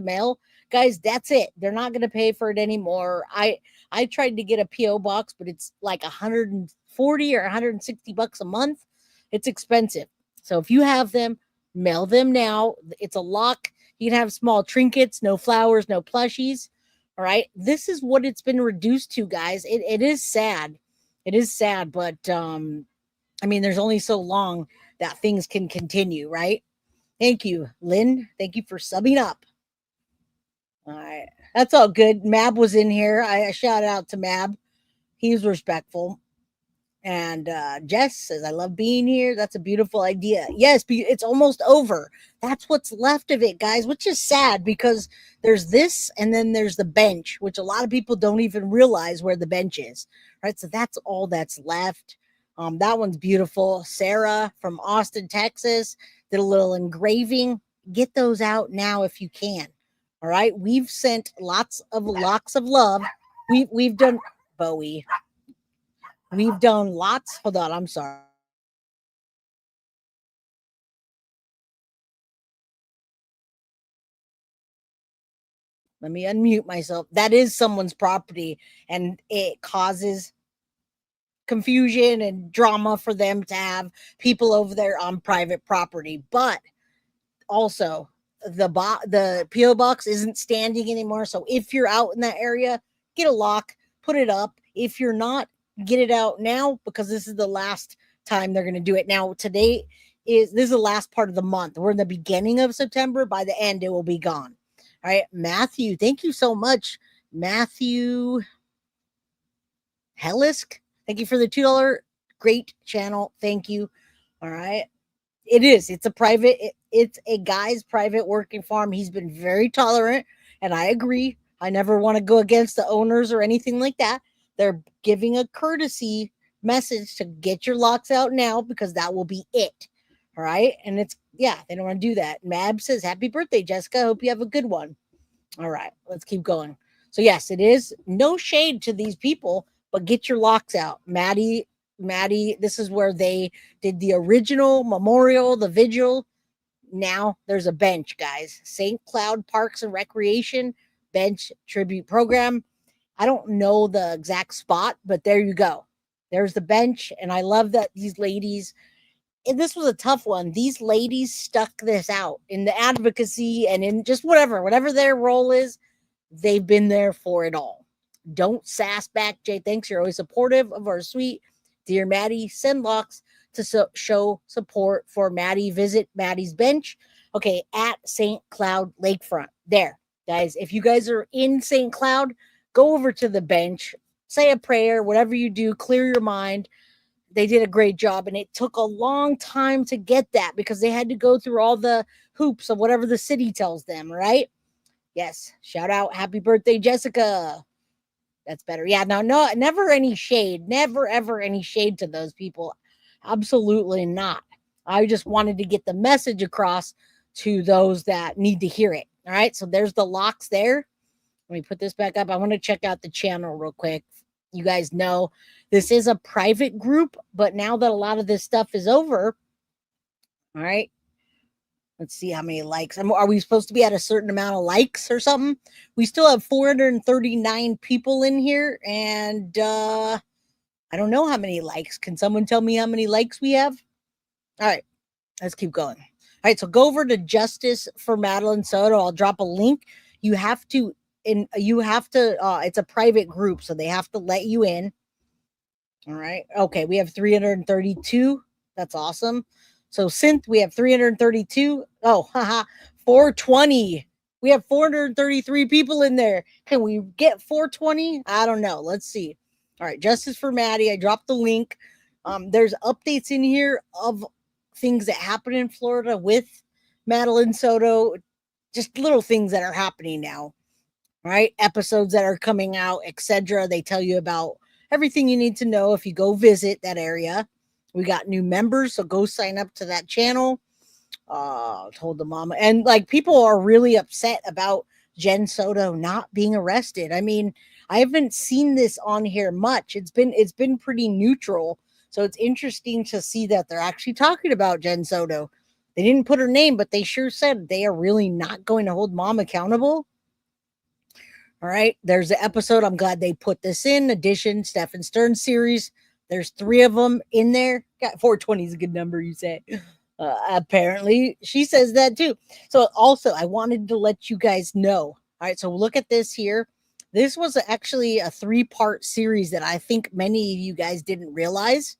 mail, guys, that's it. They're not going to pay for it anymore. I tried to get a PO box, but it's like 140 or 160 bucks a month. It's expensive. So if you have them, mail them now. It's a lock. You can have small trinkets, no flowers, no plushies. All right. This is what it's been reduced to, guys. It is sad. It is sad, but I mean, there's only so long that things can continue, right? Thank you, Lynn. Thank you for subbing up. All right. That's all good. Mab was in here. I shout out to Mab. He's respectful. And Jess says, I love being here. That's a beautiful idea. Yes, it's almost over. That's what's left of it, guys, which is sad because there's this and then there's the bench, which a lot of people don't even realize where the bench is. Right. So that's all that's left. That one's beautiful. Sarah from Austin, Texas, did a little engraving. Get those out now if you can. All right. We've sent lots of locks of love. We've done Bowie. We've done lots. Hold on. I'm sorry. Let me unmute myself. That is someone's property, and it causes confusion and drama for them to have people over there on private property. But also, the PO box isn't standing anymore. So if you're out in that area, get a lock, put it up. If you're not, get it out now because this is the last time they're going to do it. Now, this is the last part of the month. We're in the beginning of September. By the end, it will be gone. All right, Matthew, thank you so much. Matthew Hellisk, thank you for the $2. Great channel. Thank you. All right. It's a guy's private working farm. He's been very tolerant, and I agree. I never want to go against the owners or anything like that. They're giving a courtesy message to get your locks out now because that will be it. All right. And they don't want to do that. Mab says, happy birthday, Jessica. Hope you have a good one. All right. Let's keep going. So yes, it is no shade to these people, but get your locks out. Maddie, this is where they did the original memorial, the vigil. now there's a bench, guys. St. Cloud Parks and Recreation Bench Tribute Program. I don't know the exact spot, but there you go. There's the bench. And I love that these ladies, and this was a tough one. These ladies stuck this out in the advocacy and in just whatever their role is. They've been there for it all. Don't sass back, Jay. Thanks. You're always supportive of our sweet dear Maddie. Send locks to show support for Maddie. Visit Maddie's bench. Okay, at St. Cloud Lakefront. There, guys. If you guys are in St. Cloud, go over to the bench. Say a prayer. Whatever you do, clear your mind. They did a great job, and it took a long time to get that because they had to go through all the hoops of whatever the city tells them, right? Yes. Shout out. Happy birthday, Jessica. That's better. Yeah, no, never any shade. Never, ever any shade to those people. Absolutely not. I just wanted to get the message across to those that need to hear it. All right. So there's the locks there. Let me put this back up. I want to check out the channel real quick. You guys know this is a private group, but now that a lot of this stuff is over, all right, let's see how many likes. Are we supposed to be at a certain amount of likes or something? We still have 439 people in here, and I don't know how many likes. Can someone tell me how many likes we have? All right, let's keep going. All right, so go over to Justice for Madeline Soto. I'll drop a link. You have to, it's a private group, so they have to let you in. All right. Okay, we have 332. That's awesome. So Synth, we have 332. Oh, haha, 420. We have 433 people in there. Can we get 420? I don't know. Let's see. All right, Justice for Maddie. I dropped the link. There's updates in here of things that happen in Florida with Madeline Soto. Just little things that are happening now. Right? Episodes that are coming out, etc. They tell you about everything you need to know if you go visit that area. We got new members, so go sign up to that channel. Told the mama. And like people are really upset about Jen Soto not being arrested. I mean, I haven't seen this on here much. It's been pretty neutral. So it's interesting to see that they're actually talking about Jen Soto. They didn't put her name, but they sure said they are really not going to hold mom accountable. All right, there's the episode. I'm glad they put this in. Edition Stephan Sterns series. There's 3 of them in there. Got 420 is a good number, you say. Apparently, she says that too. So also, I wanted to let you guys know. All right, so look at this here. This was actually a 3-part series that I think many of you guys didn't realize.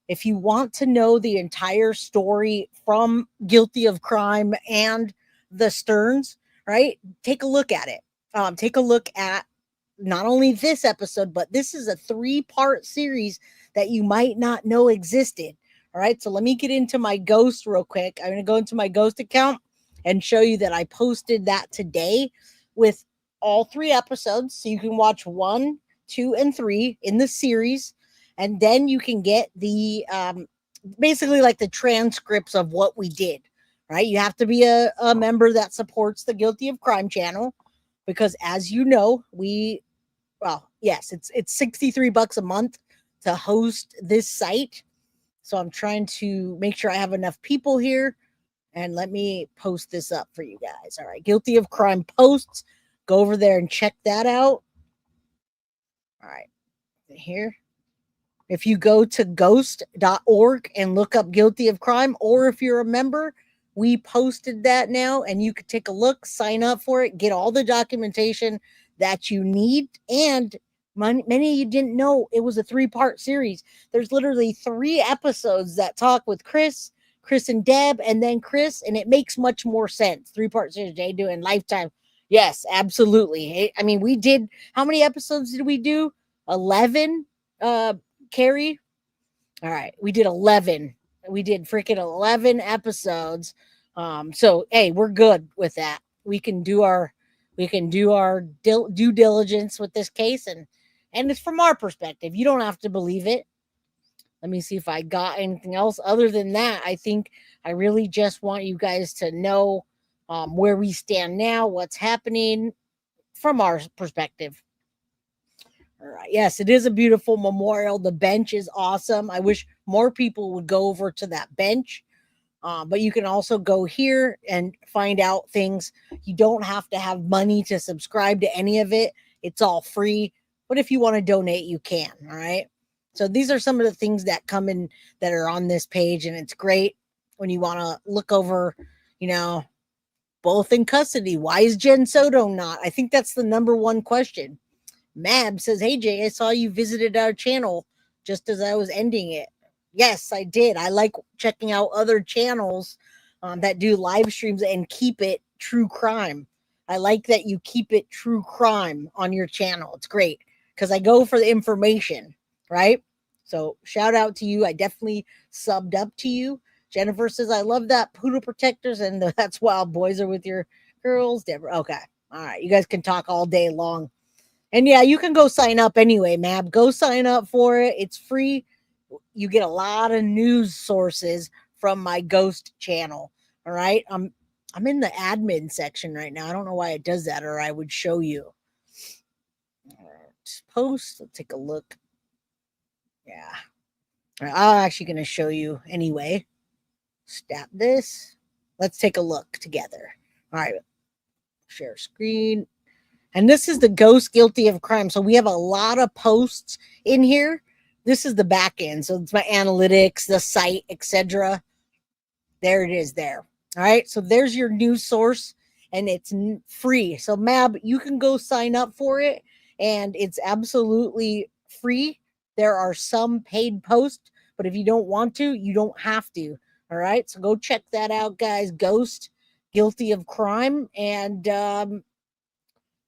If you want to know the entire story from Guilty of Crime and the Sterns, right, take a look at it. Take a look at not only this episode, but this is a 3-part series that you might not know existed. All right, so let me get into my Ghost real quick. I'm going to go into my Ghost account and show you that I posted that today with all 3 episodes. So you can watch 1, 2, and 3 in the series. And then you can get the basically like the transcripts of what we did. Right, you have to be a member that supports the Guilty of Crime channel. Because as you know, yes, it's $63 a month to host this site. So I'm trying to make sure I have enough people here. And let me post this up for you guys. All right, Guilty of Crime posts. Go over there and check that out. All right, here. If you go to ghost.org and look up Guilty of Crime, or if you're a member, we posted that now, and you could take a look, sign up for it, get all the documentation that you need. And many of you didn't know it was a 3-part series. There's literally 3 episodes that talk with Chris and Deb, and then Chris, and it makes much more sense. 3-part series, Jay doing Lifetime. Yes, absolutely. I mean, we did, how many episodes did we do? 11, Carrie? All right, we did 11. We did freaking 11 episodes. So hey, we're good with that. We can do our due diligence with this case, and it's from our perspective. You don't have to believe it. Let me see if I got anything else other than that. I think I really just want you guys to know where we stand now, what's happening from our perspective. All right. Yes, it is a beautiful memorial. The bench is awesome. I wish more people would go over to that bench. But you can also go here and find out things. You don't have to have money to subscribe to any of it. It's all free. But if you want to donate, you can. All right. So these are some of the things that come in that are on this page. And it's great when you want to look over, both in custody. Why is Jen Soto not? I think that's the number one question. Mab says, hey, Jay, I saw you visited our channel just as I was ending it. Yes, I did. I like checking out other channels that do live streams and keep it true crime. I like that you keep it true crime on your channel. It's great because I go for the information, right? So shout out to you. I definitely subbed up to you. Jennifer says, I love that poodle protectors and that's wild boys are with your girls. Deborah. Okay. All right. You guys can talk all day long. And yeah, you can go sign up anyway, Mab. Go sign up for it. It's free. You get a lot of news sources from my ghost channel. All right. I'm in the admin section right now. I don't know why it does that, or I would show you. Post. Let's take a look. Yeah. All right, I'm actually going to show you anyway. Stop this. Let's take a look together. All right. Share screen. And this is the ghost guilty of crime. So we have a lot of posts in here. This is the back end. So it's my analytics, the site, etc. There it is there. All right. So there's your news source and it's free. So Mab, you can go sign up for it and it's absolutely free. There are some paid posts, but if you don't want to, you don't have to. All right. So go check that out, guys. Ghost guilty of crime. And,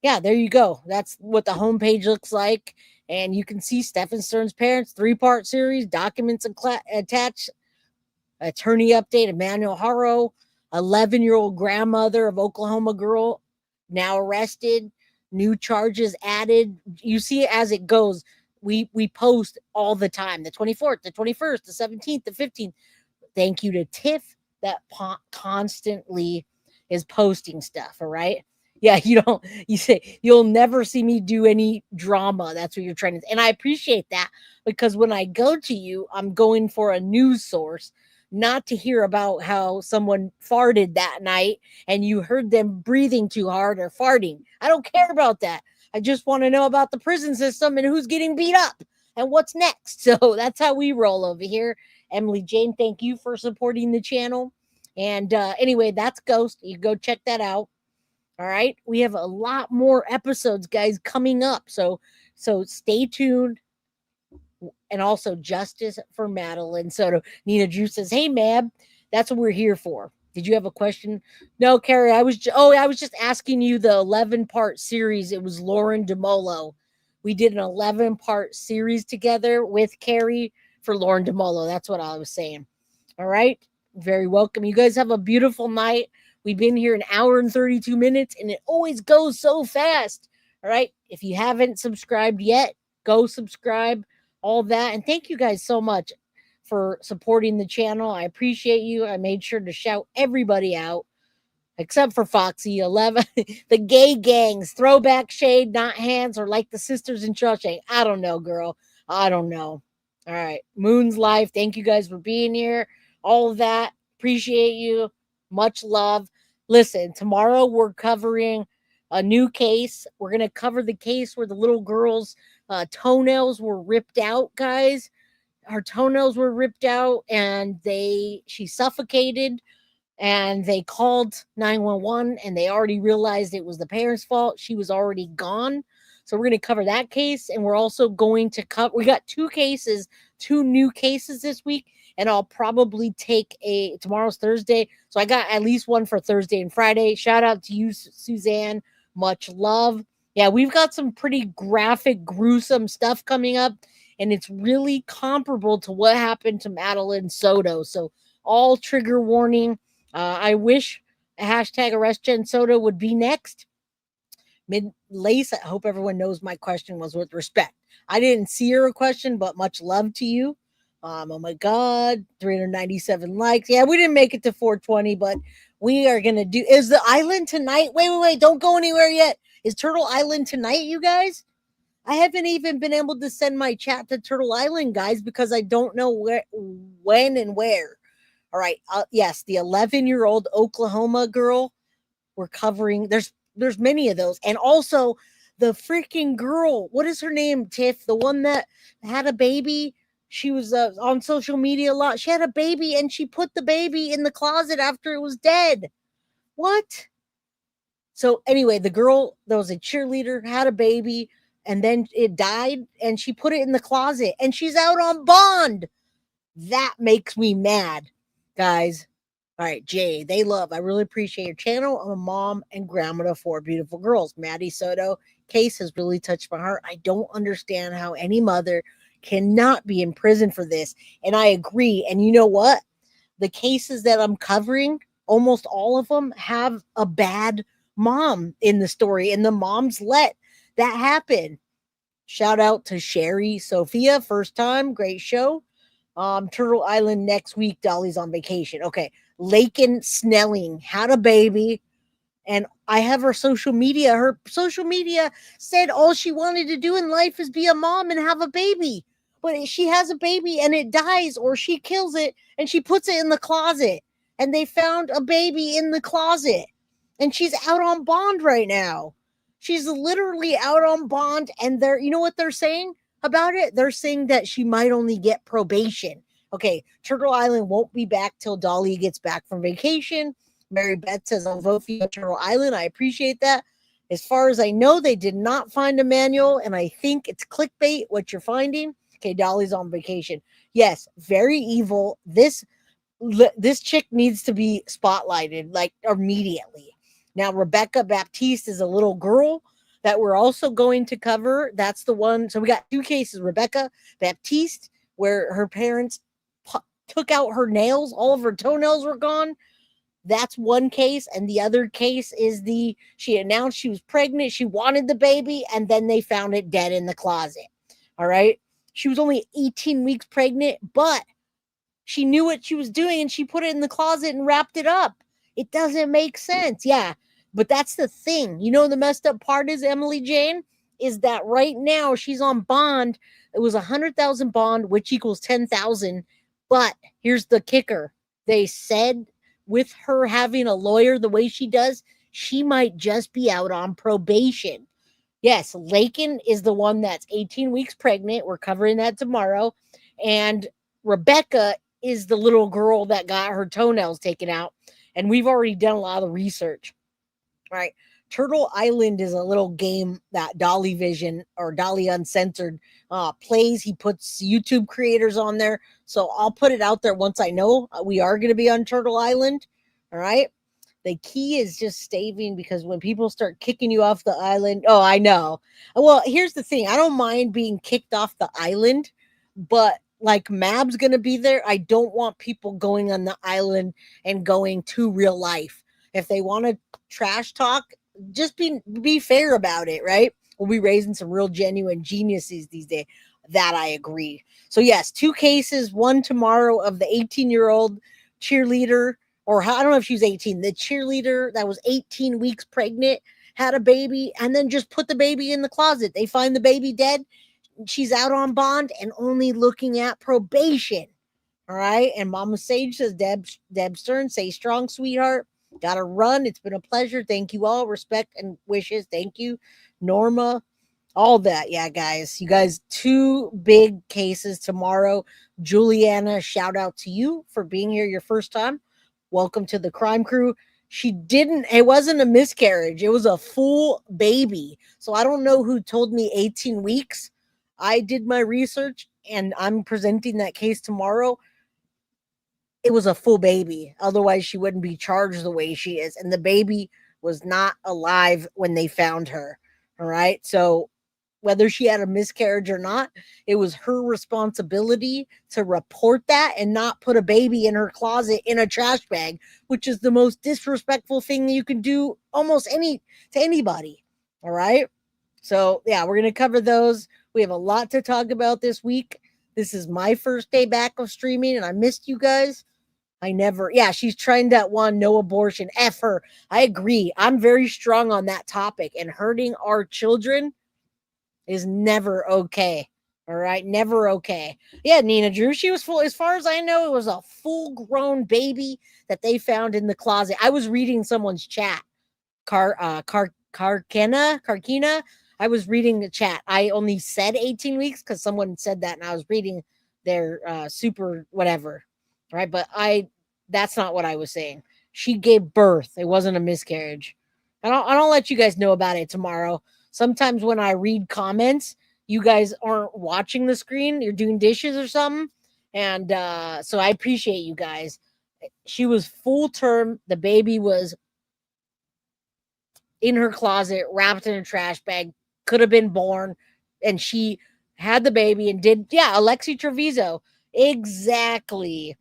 yeah, there you go. That's what the homepage looks like. And you can see Stephan Sterns' parents, 3-part series, documents attached, attorney update, Emmanuel Haro, 11-year-old grandmother of Oklahoma girl, now arrested, new charges added. You see it as it goes. We post all the time, the 24th, the 21st, the 17th, the 15th. Thank you to Tiff that constantly is posting stuff, all right? Yeah, you say you'll never see me do any drama. That's what you're trying to. And I appreciate that because when I go to you, I'm going for a news source, not to hear about how someone farted that night and you heard them breathing too hard or farting. I don't care about that. I just want to know about the prison system and who's getting beat up and what's next. So that's how we roll over here. Emily Jane, thank you for supporting the channel. And anyway, that's Ghost. You go check that out. All right. We have a lot more episodes, guys, coming up. So stay tuned. And also Justice for Madeline Soto. Nina Drew says, hey, Mab, that's what we're here for. Did you have a question? No, Carrie, I was just asking you the 11-part series. It was Lauren DeMolo. We did an 11-part series together with Carrie for Lauren DeMolo. That's what I was saying. All right. Very welcome. You guys have a beautiful night. We've been here an hour and 32 minutes, and it always goes so fast. All right. If you haven't subscribed yet, go subscribe, all that. And thank you guys so much for supporting the channel. I appreciate you. I made sure to shout everybody out, except for Foxy 11. The gay gangs, throwback shade, not hands, or like the sisters in Shawshank. I don't know, girl. I don't know. All right. Moon's Life. Thank you guys for being here. All of that. Appreciate you. Much love. Listen, tomorrow we're covering a new case. We're going to cover the case where the little girl's toenails were ripped out, guys. Her toenails were ripped out and she suffocated and they called 911 and they already realized it was the parents' fault. She was already gone. So we're going to cover that case. And we're also going to cover, we got two new cases this week. And I'll probably take tomorrow's Thursday. So I got at least one for Thursday and Friday. Shout out to you, Suzanne. Much love. Yeah, we've got some pretty graphic, gruesome stuff coming up. And it's really comparable to what happened to Madeline Soto. So all trigger warning. I wish hashtag arrest Jen Soto would be next. Lace, I hope everyone knows my question was with respect. I didn't see her question, but much love to you. Oh my God, 397 likes. Yeah, we didn't make it to 420, but we are going to do. Is the island tonight? Wait. Don't go anywhere yet. Is Turtle Island tonight, you guys? I haven't even been able to send my chat to Turtle Island, guys, because I don't know when and where. All right. Yes, the 11-year-old Oklahoma girl. We're covering. There's many of those, and also the freaking girl. What is her name, Tiff? The one that had a baby. She was on social media a lot. She had a baby, and she put the baby in the closet after it was dead. What? So anyway, the girl that was a cheerleader had a baby, and then it died, and she put it in the closet, and she's out on bond. That makes me mad, guys. All right, Jay, I really appreciate your channel. I'm a mom and grandma to 4 beautiful girls. Maddie Soto case has really touched my heart. I don't understand how any mother cannot be in prison for this. And I agree. And you know what? The cases that I'm covering, almost all of them have a bad mom in the story, and the moms let that happen. Shout out to Sherry Sophia, first time, great show. Turtle Island next week. Dolly's on vacation. Okay. Lakin Snelling had a baby, and I have her social media. Her social media said all she wanted to do in life is be a mom and have a baby. But she has a baby and it dies, or she kills it and she puts it in the closet. And they found a baby in the closet. And she's out on bond right now. She's literally out on bond. And you know what they're saying about it? They're saying that she might only get probation. Okay, Turtle Island won't be back till Dolly gets back from vacation. Mary Beth says, I'll vote for you, Turtle Island. I appreciate that. As far as I know, they did not find a manual, and I think it's clickbait what you're finding. Okay, Dolly's on vacation. Yes, very evil. This chick needs to be spotlighted, like, immediately. Now, Rebecca Baptiste is a little girl that we're also going to cover. That's the one. So we got 2 cases. Rebecca Baptiste, where her parents took out her nails. All of her toenails were gone. That's one case. And the other case is she announced she was pregnant. She wanted the baby, and then they found it dead in the closet. All right. She was only 18 weeks pregnant, but she knew what she was doing, and she put it in the closet and wrapped it up. It doesn't make sense. Yeah. But that's the thing. You know, the messed up part is, Emily Jane, is that right now she's on bond. It was 100,000 bond, which equals 10,000. But here's the kicker. They said with her having a lawyer the way she does, she might just be out on probation. Yes, Lakin is the one that's 18 weeks pregnant. We're covering that tomorrow. And Rebecca is the little girl that got her toenails taken out. And we've already done a lot of research. All right. Turtle Island is a little game that Dolly Vision, or Dolly Uncensored, plays. He puts YouTube creators on there. So I'll put it out there once I know we are going to be on Turtle Island. All right. The key is just staving, because when people start kicking you off the island, oh, I know. Well, here's the thing. I don't mind being kicked off the island, but like Mab's going to be there. I don't want people going on the island and going to real life. If they want to trash talk, just be fair about it, right? We'll be raising some real genuine geniuses these days. That I agree. So yes, 2 cases, one tomorrow of the 18-year-old cheerleader, or I don't know if she was 18, the cheerleader that was 18 weeks pregnant, had a baby, and then just put the baby in the closet. They find the baby dead. She's out on bond and only looking at probation. All right. And Mama Sage says, Deb Stearns, stay strong, sweetheart. Gotta run. It's been a pleasure. Thank you all. Respect and wishes. Thank you, Norma. All that. Yeah, guys. You guys, 2 big cases tomorrow. Juliana, shout out to you for being here your first time. Welcome to the crime crew. It wasn't a miscarriage. It was a full baby. So I don't know who told me 18 weeks. I did my research, and I'm presenting that case tomorrow. It was a full baby. Otherwise, she wouldn't be charged the way she is. And the baby was not alive when they found her. All right. So whether she had a miscarriage or not, it was her responsibility to report that and not put a baby in her closet in a trash bag, which is the most disrespectful thing you can do to anybody. All right. So yeah, we're going to cover those. We have a lot to talk about this week. This is my first day back of streaming, and I missed you guys. She's trying that one, no abortion. F her. I agree. I'm very strong on that topic, and hurting our children is never okay. All right, never okay. Yeah, Nina Drew, she was full. As far as I know, it was a full-grown baby that they found in the closet. I was reading someone's chat. Carkina. I was reading the chat. I only said 18 weeks because someone said that, and I was reading their super whatever. Right, but that's not what I was saying. She gave birth. It wasn't a miscarriage. I'll let you guys know about it tomorrow. Sometimes when I read comments, you guys aren't watching the screen. You're doing dishes or something. And so I appreciate you guys. She was full term. The baby was in her closet, wrapped in a trash bag, could have been born. And she had the baby and Alexi Treviso. Exactly.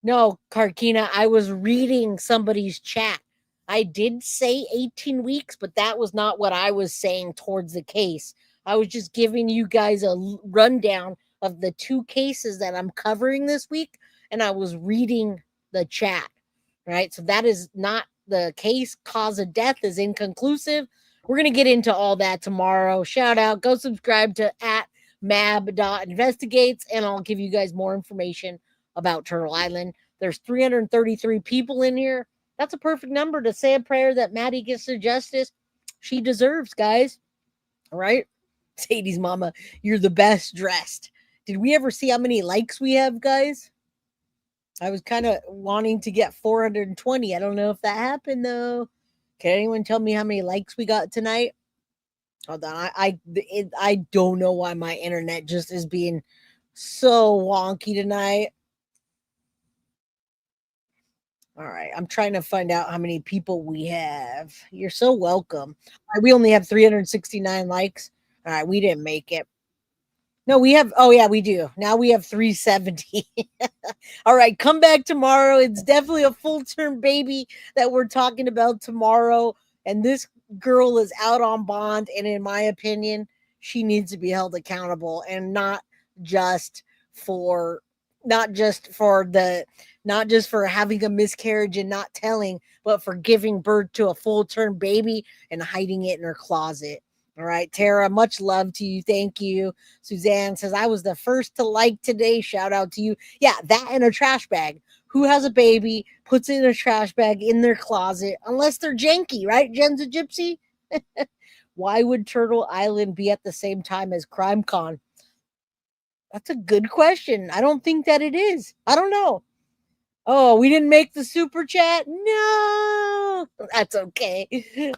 No, Karkina, I was reading somebody's chat. I did say 18 weeks, but that was not what I was saying towards the case. I was just giving you guys a rundown of the 2 cases that I'm covering this week, and I was reading the chat, right? So that is not the case. Cause of death is inconclusive. We're going to get into all that tomorrow. Shout out. Go subscribe to @mab.investigates, and I'll give you guys more information about Turtle Island. There's 333 people in here. That's a perfect number to say a prayer that Maddie gets the justice she deserves, guys. All right? Sadie's mama, you're the best dressed. Did we ever see how many likes we have, guys? I was kind of wanting to get 420. I don't know if that happened, though. Can anyone tell me how many likes we got tonight? Hold on. I don't know why my internet just is being so wonky tonight. All right, I'm trying to find out how many people we have. You're so welcome. All right, we only have 369 likes. All right, we didn't make it. No, we have. Oh, yeah, we do. Now we have 370. All right, come back tomorrow. It's definitely a full-term baby that we're talking about tomorrow. And this girl is out on bond. And in my opinion, she needs to be held accountable, and not just for having a miscarriage and not telling, but for giving birth to a full-term baby and hiding it in her closet. All right, Tara, much love to you. Thank you. Suzanne says, I was the first to like today. Shout out to you. Yeah, that in a trash bag. Who has a baby, puts it in a trash bag in their closet, unless they're janky, right, Jen's a Gypsy? Why would Turtle Island be at the same time as CrimeCon? That's a good question. I don't think that it is. I don't know. Oh, we didn't make the super chat? No. That's okay.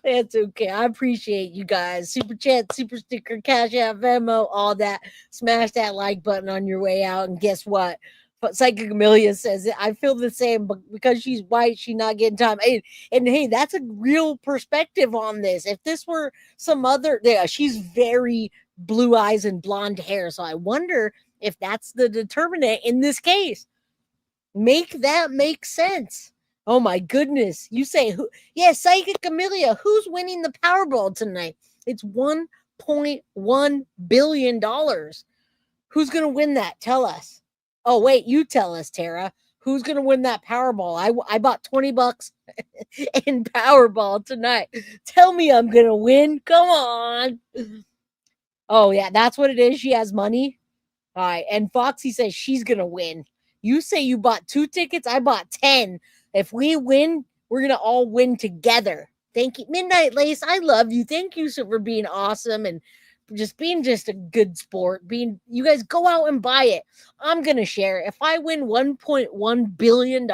That's okay. I appreciate you guys. Super chat, super sticker, cash out, Venmo, all that. Smash that like button on your way out. And guess what? But Psychic Amelia says it. I feel the same, but because she's white, she's not getting time. And hey, that's a real perspective on this. If this were some other, she's very blue eyes and blonde hair. So I wonder if that's the determinant in this case. Make that make sense. Oh my goodness. You say who? Yeah, Psychic Amelia, who's winning the Powerball tonight? It's $1.1 billion. Who's going to win that? Tell us. Oh, wait, you tell us, Tara. Who's going to win that Powerball? I bought $20 in Powerball tonight. Tell me I'm going to win. Come on. Oh, yeah, that's what it is. She has money. All right. And Foxy says she's going to win. You say you bought 2 tickets. I bought 10. If we win, we're going to all win together. Thank you. Midnight Lace, I love you. Thank you for being awesome and just being just a good sport. You guys go out and buy it. I'm going to share it. If I win $1.1 billion,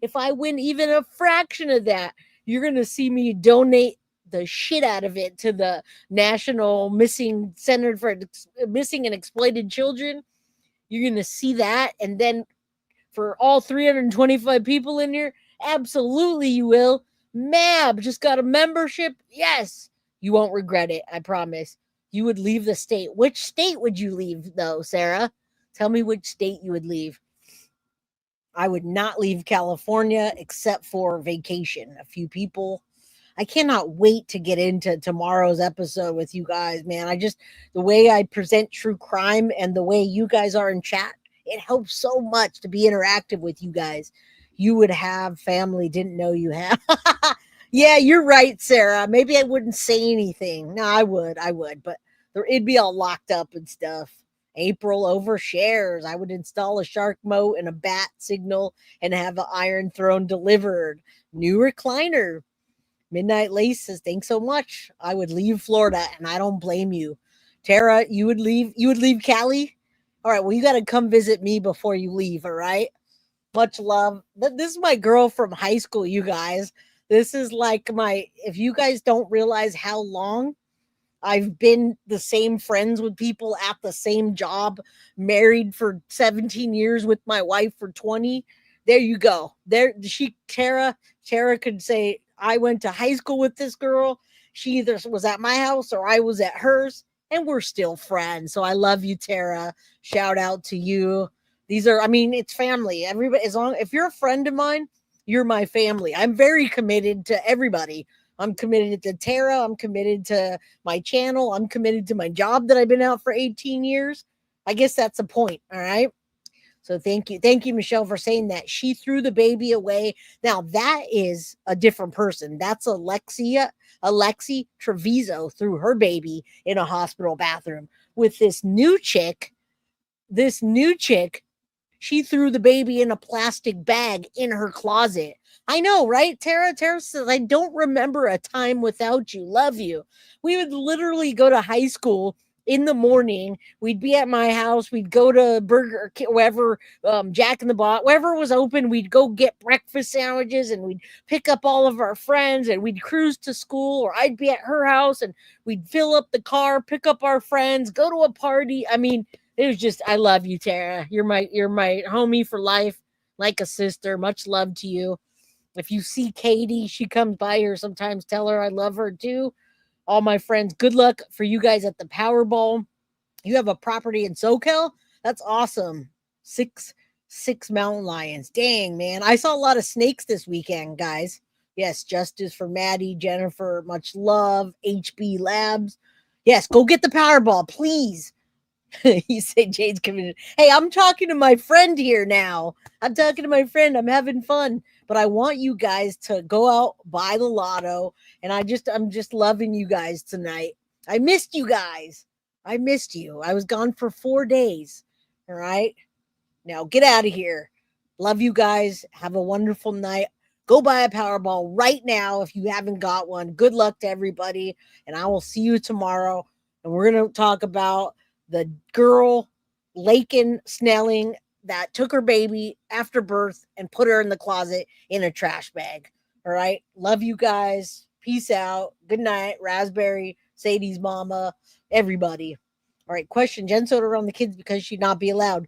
if I win even a fraction of that, you're going to see me donate the shit out of it to the National Missing Center for Missing and Exploited Children. You're going to see that. And then for all 325 people in here, absolutely you will. Mab just got a membership. Yes. You won't regret it. I promise. You would leave the state. Which state would you leave, though, Sarah? Tell me which state you would leave. I would not leave California except for vacation. A few people. I cannot wait to get into tomorrow's episode with you guys, man. The way I present true crime and the way you guys are in chat, it helps so much to be interactive with you guys. You would have family didn't know you have. Yeah, you're right, Sarah. Maybe I wouldn't say anything. No, I would. But It'd be all locked up and stuff. April overshares. I would install a shark moat and a bat signal and have an Iron Throne delivered. New recliner. Midnight Lace says, thanks so much. I would leave Florida, and I don't blame you. Tara, you would leave Cali? All right, well, you got to come visit me before you leave, all right? Much love. This is my girl from high school, you guys. This is like if you guys don't realize how long I've been the same friends with people at the same job, married for 17 years with my wife for 20. There you go. Tara could say, I went to high school with this girl. She either was at my house or I was at hers, and we're still friends. So I love you, Tara. Shout out to you. It's family. Everybody, if you're a friend of mine, you're my family. I'm very committed to everybody. I'm committed to Tara. I'm committed to my channel. I'm committed to my job that I've been out for 18 years. I guess that's the point. All right. So thank you. Thank you, Michelle, for saying that. She threw the baby away. Now that is a different person. That's Alexi Treviso threw her baby in a hospital bathroom. With this new chick, she threw the baby in a plastic bag in her closet. I know, right? Tara says, I don't remember a time without you. Love you. We would literally go to high school in the morning. We'd be at my house. We'd go to Burger King, wherever, Jack in the Box, wherever was open. We'd go get breakfast sandwiches, and we'd pick up all of our friends, and we'd cruise to school, or I'd be at her house, and we'd fill up the car, pick up our friends, go to a party. I mean, it was just, I love you, Tara. You're my homie for life, like a sister. Much love to you. If you see Katie, she comes by here sometimes, tell her I love her too. All my friends, good luck for you guys at the Powerball. You have a property in SoCal? That's awesome. Six mountain lions. Dang, man. I saw a lot of snakes this weekend, guys. Yes, justice for Maddie, Jennifer, much love. HB Labs. Yes, go get the Powerball, please. You say Jade's committed. Hey, I'm talking to my friend here now. I'm I'm having fun. But I want you guys to go out, buy the lotto. And I'm just loving you guys tonight. I missed you guys. I missed you. I was gone for 4 days. All right. Now get out of here. Love you guys. Have a wonderful night. Go buy a Powerball right now if you haven't got one. Good luck to everybody. And I will see you tomorrow. And we're going to talk about the girl, Laken Snelling, that took her baby after birth and put her in the closet in a trash bag. All right. Love you guys. Peace out. Good night. Raspberry, Sadie's mama, everybody. All right. Question. Jen Soto around the kids because she'd not be allowed.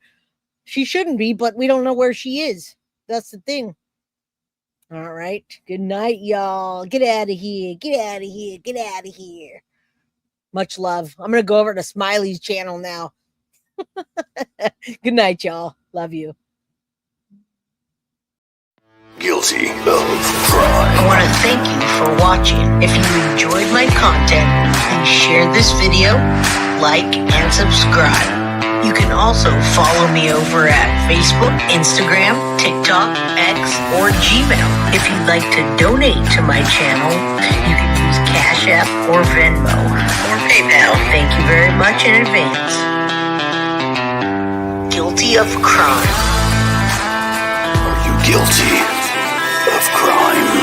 She shouldn't be, but we don't know where she is. That's the thing. All right. Good night, y'all. Get out of here. Get out of here. Get out of here. Much love. I'm going to go over to Smiley's channel now. Good night, y'all. Love you. Guilty of crime. I want to thank you for watching. If you enjoyed my content, please share this video, like, and subscribe. You can also follow me over at Facebook, Instagram, TikTok, X, or Gmail. If you'd like to donate to my channel, you can use Cash App or Venmo or PayPal. Thank you very much in advance. Guilty of crime. Are you guilty of crime?